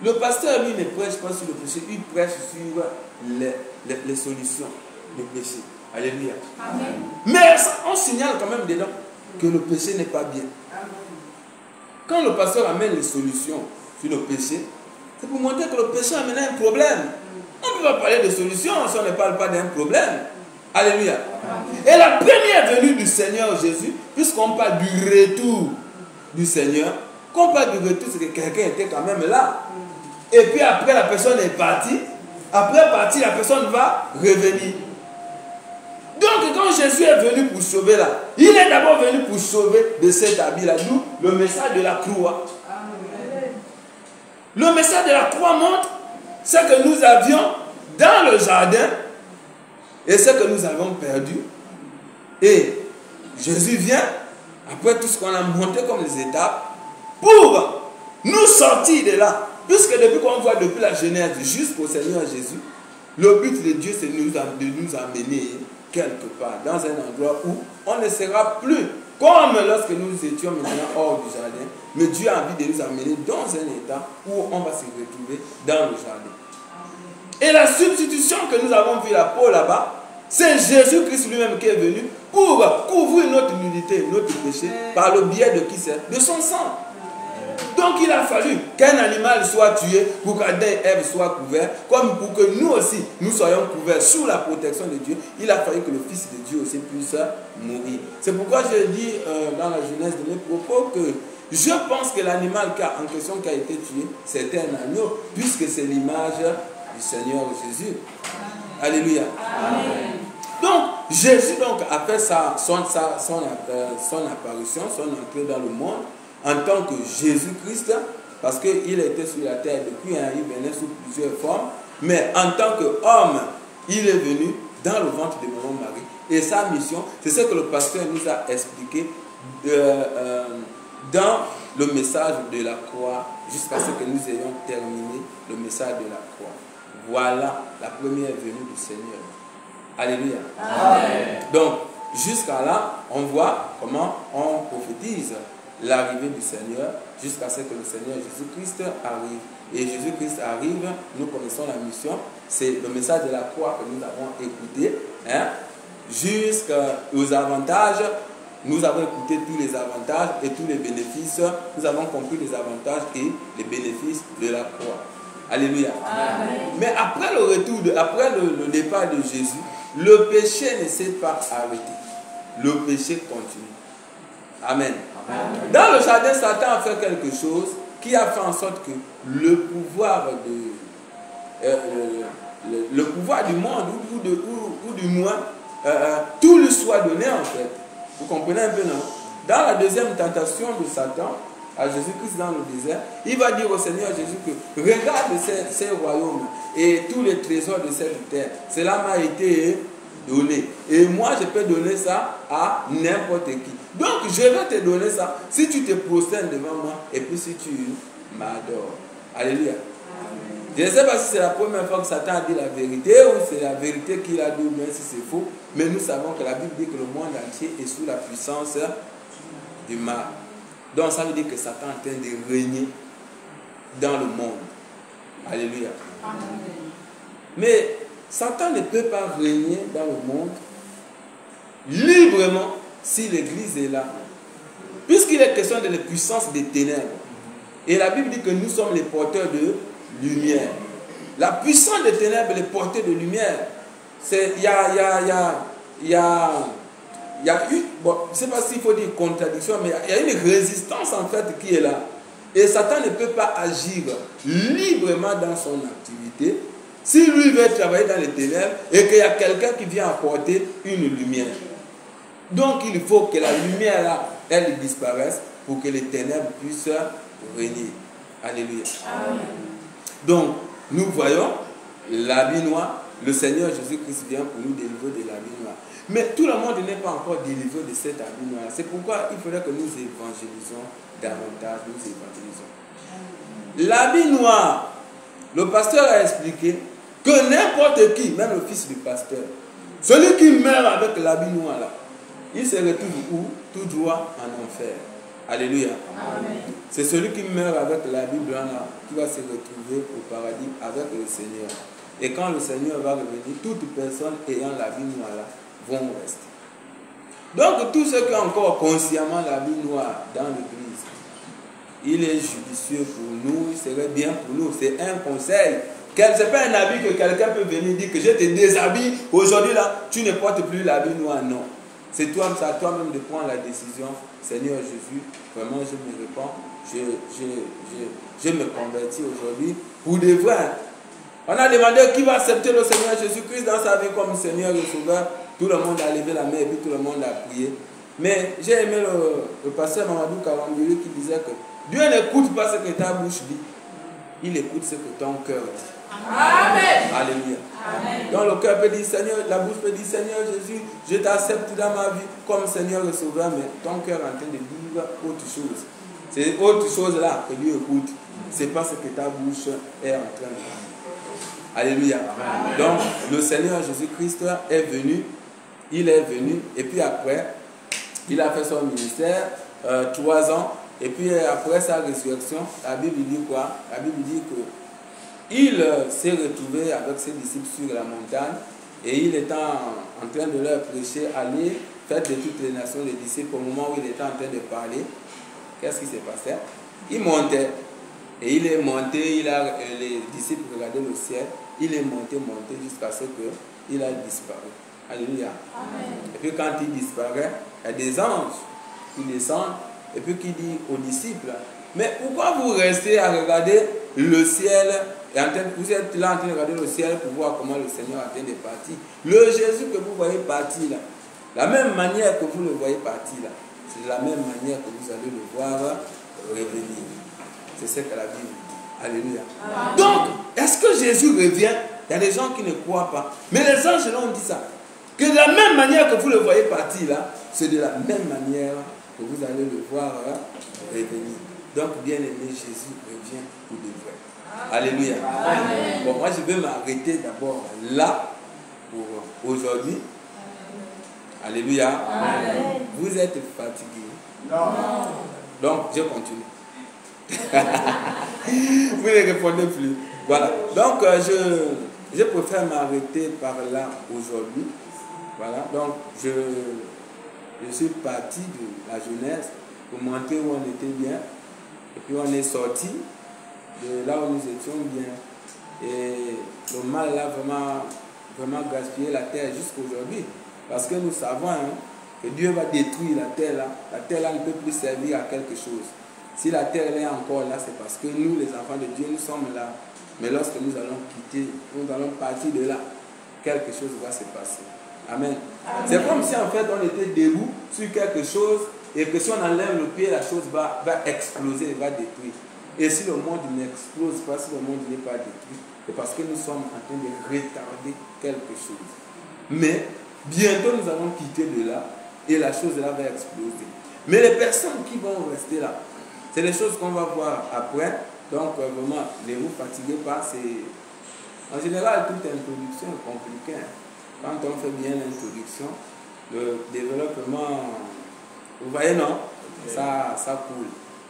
Le pasteur, lui, ne prêche pas sur le péché, il prêche sur les solutions du péché. Alléluia. Amen. Mais on signale quand même dedans que le péché n'est pas bien. Amen. Quand le pasteur amène les solutions sur le péché, c'est pour montrer que le péché amène un problème. On ne peut pas parler de solution si on ne parle pas d'un problème. Alléluia. Amen. Et la première venue du Seigneur Jésus, puisqu'on parle du retour du Seigneur, quand on parle du retour, c'est que quelqu'un était quand même là. Et puis après, la personne est partie. Après partie, la personne va revenir. Donc, quand Jésus est venu pour sauver là, il est d'abord venu pour sauver de cet habit-là, d'où le message de la croix. Amen. Le message de la croix montre ce que nous avions dans le jardin et ce que nous avons perdu. Et Jésus vient, après tout ce qu'on a monté comme les étapes, pour nous sortir de là. Puisque depuis qu'on voit depuis la Genèse jusqu'au Seigneur Jésus, le but de Dieu c'est de nous amener quelque part, dans un endroit où on ne sera plus comme lorsque nous étions maintenant hors du jardin, mais Dieu a envie de nous amener dans un état où on va se retrouver dans le jardin. Et la substitution que nous avons vue là-bas, c'est Jésus-Christ lui-même qui est venu pour couvrir notre nudité, notre péché, par le biais de qui c'est? De son sang. Donc il a fallu qu'un animal soit tué pour qu'Adam et Ève soient couverts, comme pour que nous aussi, nous soyons couverts sous la protection de Dieu. Il a fallu que le Fils de Dieu aussi puisse mourir. C'est pourquoi je dis dans la jeunesse de mes propos que je pense que l'animal en question qui a été tué, c'était un agneau, puisque c'est l'image du Seigneur Jésus. Alléluia. Amen. Donc Jésus a fait son apparition, son entrée dans le monde, en tant que Jésus-Christ, parce qu'il était sur la terre depuis, il venait sous plusieurs formes, mais en tant qu'homme, il est venu dans le ventre de Maman Marie. Et sa mission, c'est ce que le pasteur nous a expliqué dans le message de la croix, jusqu'à ce que nous ayons terminé le message de la croix. Voilà la première venue du Seigneur. Alléluia. Amen. Donc, jusqu'à là, on voit comment on prophétise l'arrivée du Seigneur jusqu'à ce que le Seigneur Jésus-Christ arrive. Et Jésus-Christ arrive, nous connaissons la mission, c'est le message de la croix que nous avons écouté, jusqu'aux avantages. Nous avons écouté tous les avantages et tous les bénéfices. Nous avons compris les avantages et les bénéfices de la croix. Alléluia. Amen. Mais après le retour, après le départ de Jésus, le péché ne s'est pas arrêté. Le péché continue. Amen. Amen. Dans le jardin, Satan a fait quelque chose qui a fait en sorte que le pouvoir du monde, ou du moins, tout lui soit donné en fait. Vous comprenez un peu, non? Dans la deuxième tentation de Satan, à Jésus-Christ dans le désert, il va dire au Seigneur Jésus que regarde ces royaumes et tous les trésors de cette terre. Cela m'a été donner. Et moi, je peux donner ça à n'importe qui. Donc, je vais te donner ça si tu te prosternes devant moi et puis si tu m'adores. Alléluia. Je ne sais pas si c'est la première fois que Satan a dit la vérité ou c'est la vérité qu'il a dit, même si c'est faux. Mais nous savons que la Bible dit que le monde entier est sous la puissance du mal. Donc, ça veut dire que Satan est en train de régner dans le monde. Alléluia. Mais Satan ne peut pas régner dans le monde librement si l'Église est là. Puisqu'il est question de la puissance des ténèbres. Et la Bible dit que nous sommes les porteurs de lumière. La puissance des ténèbres est les porteurs de lumière. Il y a bon, je ne sais pas s'il faut dire contradiction, mais il y a une résistance en fait qui est là. Et Satan ne peut pas agir librement dans son activité si lui veut travailler dans les ténèbres et qu'il y a quelqu'un qui vient apporter une lumière. Donc il faut que la lumière là, elle disparaisse pour que les ténèbres puissent régner. Alléluia. Amen. Donc nous voyons l'habit noir. Le Seigneur Jésus-Christ vient pour nous délivrer de l'habit noir. Mais tout le monde n'est pas encore délivré de cet habit noir. C'est pourquoi il faudrait que nous évangélisons davantage, nous évangélisons. L'habit noir, le pasteur a expliqué que n'importe qui, même le fils du pasteur, celui qui meurt avec l'habit noir là, il se retrouve où? Tout droit en enfer. Alléluia. C'est celui qui meurt avec l'habit blanc là, qui va se retrouver au paradis avec le Seigneur. Et quand le Seigneur va revenir, toutes personnes ayant l'habit noir là vont rester. Donc tous ceux qui ont encore consciemment l'habit noir dans l'église, il est judicieux pour nous, il serait bien pour nous. C'est un conseil. Ce n'est pas un habit que quelqu'un peut venir dire que je te déshabille. Aujourd'hui là, tu ne portes plus l'habit noir. Non. C'est à toi-même de prendre la décision. Seigneur Jésus, vraiment je me répands. Je me convertis aujourd'hui pour de vrai. On a demandé qui va accepter le Seigneur Jésus-Christ dans sa vie comme Seigneur et Sauveur. Tout le monde a levé la main et puis tout le monde a prié. Mais j'ai aimé le pasteur Mamadou Karambili qui disait que Dieu n'écoute pas ce que ta bouche dit. Il écoute ce que ton cœur dit. Amen. Alléluia. Amen. Donc le cœur peut dire Seigneur, la bouche peut dire Seigneur Jésus, je t'accepte dans ma vie comme Seigneur et Sauveur, mais ton cœur est en train de dire autre chose. C'est autre chose là que Dieu écoute. C'est pas ce que ta bouche est en train de dire. Alléluia. Amen. Donc le Seigneur Jésus-Christ est venu, il est venu, et puis après, il a fait son ministère 3 ans, et puis après sa résurrection, la Bible dit quoi? La Bible dit que il s'est retrouvé avec ses disciples sur la montagne, et il était en train de leur prêcher, aller faire de toutes les nations les disciples. Au moment où il était en train de parler, qu'est-ce qui s'est passé? Il montait. Et il est monté, les disciples regardaient le ciel, il est monté jusqu'à ce qu'il a disparu. Alléluia. Amen. Et puis quand il disparaît, il y a des anges qui descendent et puis qui disent aux disciples, mais pourquoi vous restez à regarder le ciel et vous êtes là en train de regarder le ciel pour voir comment le Seigneur est en train de partir. Le Jésus que vous voyez partir là, la même manière que vous le voyez partir là, c'est de la même manière que vous allez le voir revenir. C'est ce que la Bible dit. Alléluia. Amen. Donc, est-ce que Jésus revient? Il y a des gens qui ne croient pas. Mais les anges ont dit ça. Que de la même manière que vous le voyez partir là, c'est de la même manière que vous allez le voir revenir. Donc, bien aimé, Jésus revient pour de vrai. Alléluia. Amen. Bon, moi, je vais m'arrêter d'abord là pour aujourd'hui. Alléluia. Amen. Vous êtes fatigué? Non. Donc, je continue. Vous ne répondez plus. Voilà. Donc, je préfère m'arrêter par là aujourd'hui. Voilà. Donc, je suis parti de la jeunesse pour montrer où on était bien. Et puis, on est sorti de là où nous étions bien. Et le mal a vraiment gaspillé la terre jusqu'aujourd'hui. Parce que nous savons que Dieu va détruire la terre là. La terre là ne peut plus servir à quelque chose. Si la terre est encore là, c'est parce que nous, les enfants de Dieu, nous sommes là. Mais lorsque nous allons quitter, nous allons partir de là, quelque chose va se passer. Amen. Amen. C'est comme si en fait on était debout sur quelque chose et que si on enlève le pied, la chose va exploser, va détruire. Et si le monde n'explose pas, si le monde n'est pas détruit, c'est parce que nous sommes en train de retarder quelque chose. Mais bientôt nous allons quitter de là et la chose là va exploser. Mais les personnes qui vont rester là, c'est des choses qu'on va voir après. Donc vraiment, ne vous fatiguez pas. En général, toute introduction est compliquée. Quand on fait bien l'introduction, le développement, vous voyez, non? Ça coule.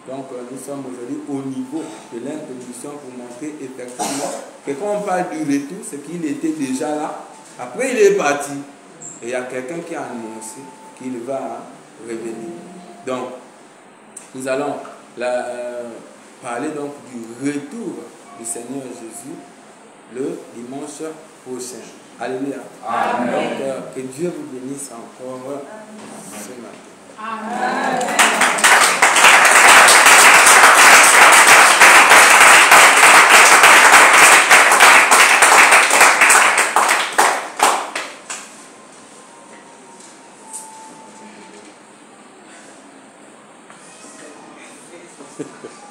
Donc nous sommes aujourd'hui au niveau de l'introduction pour montrer effectivement que quand on parle du retour, c'est qu'il était déjà là. Après il est parti. Et il y a quelqu'un qui a annoncé qu'il va revenir. Donc nous allons parler donc du retour du Seigneur Jésus le dimanche prochain. Alléluia. Amen. Donc que Dieu vous bénisse encore ce matin. Amen. Ha ha ha.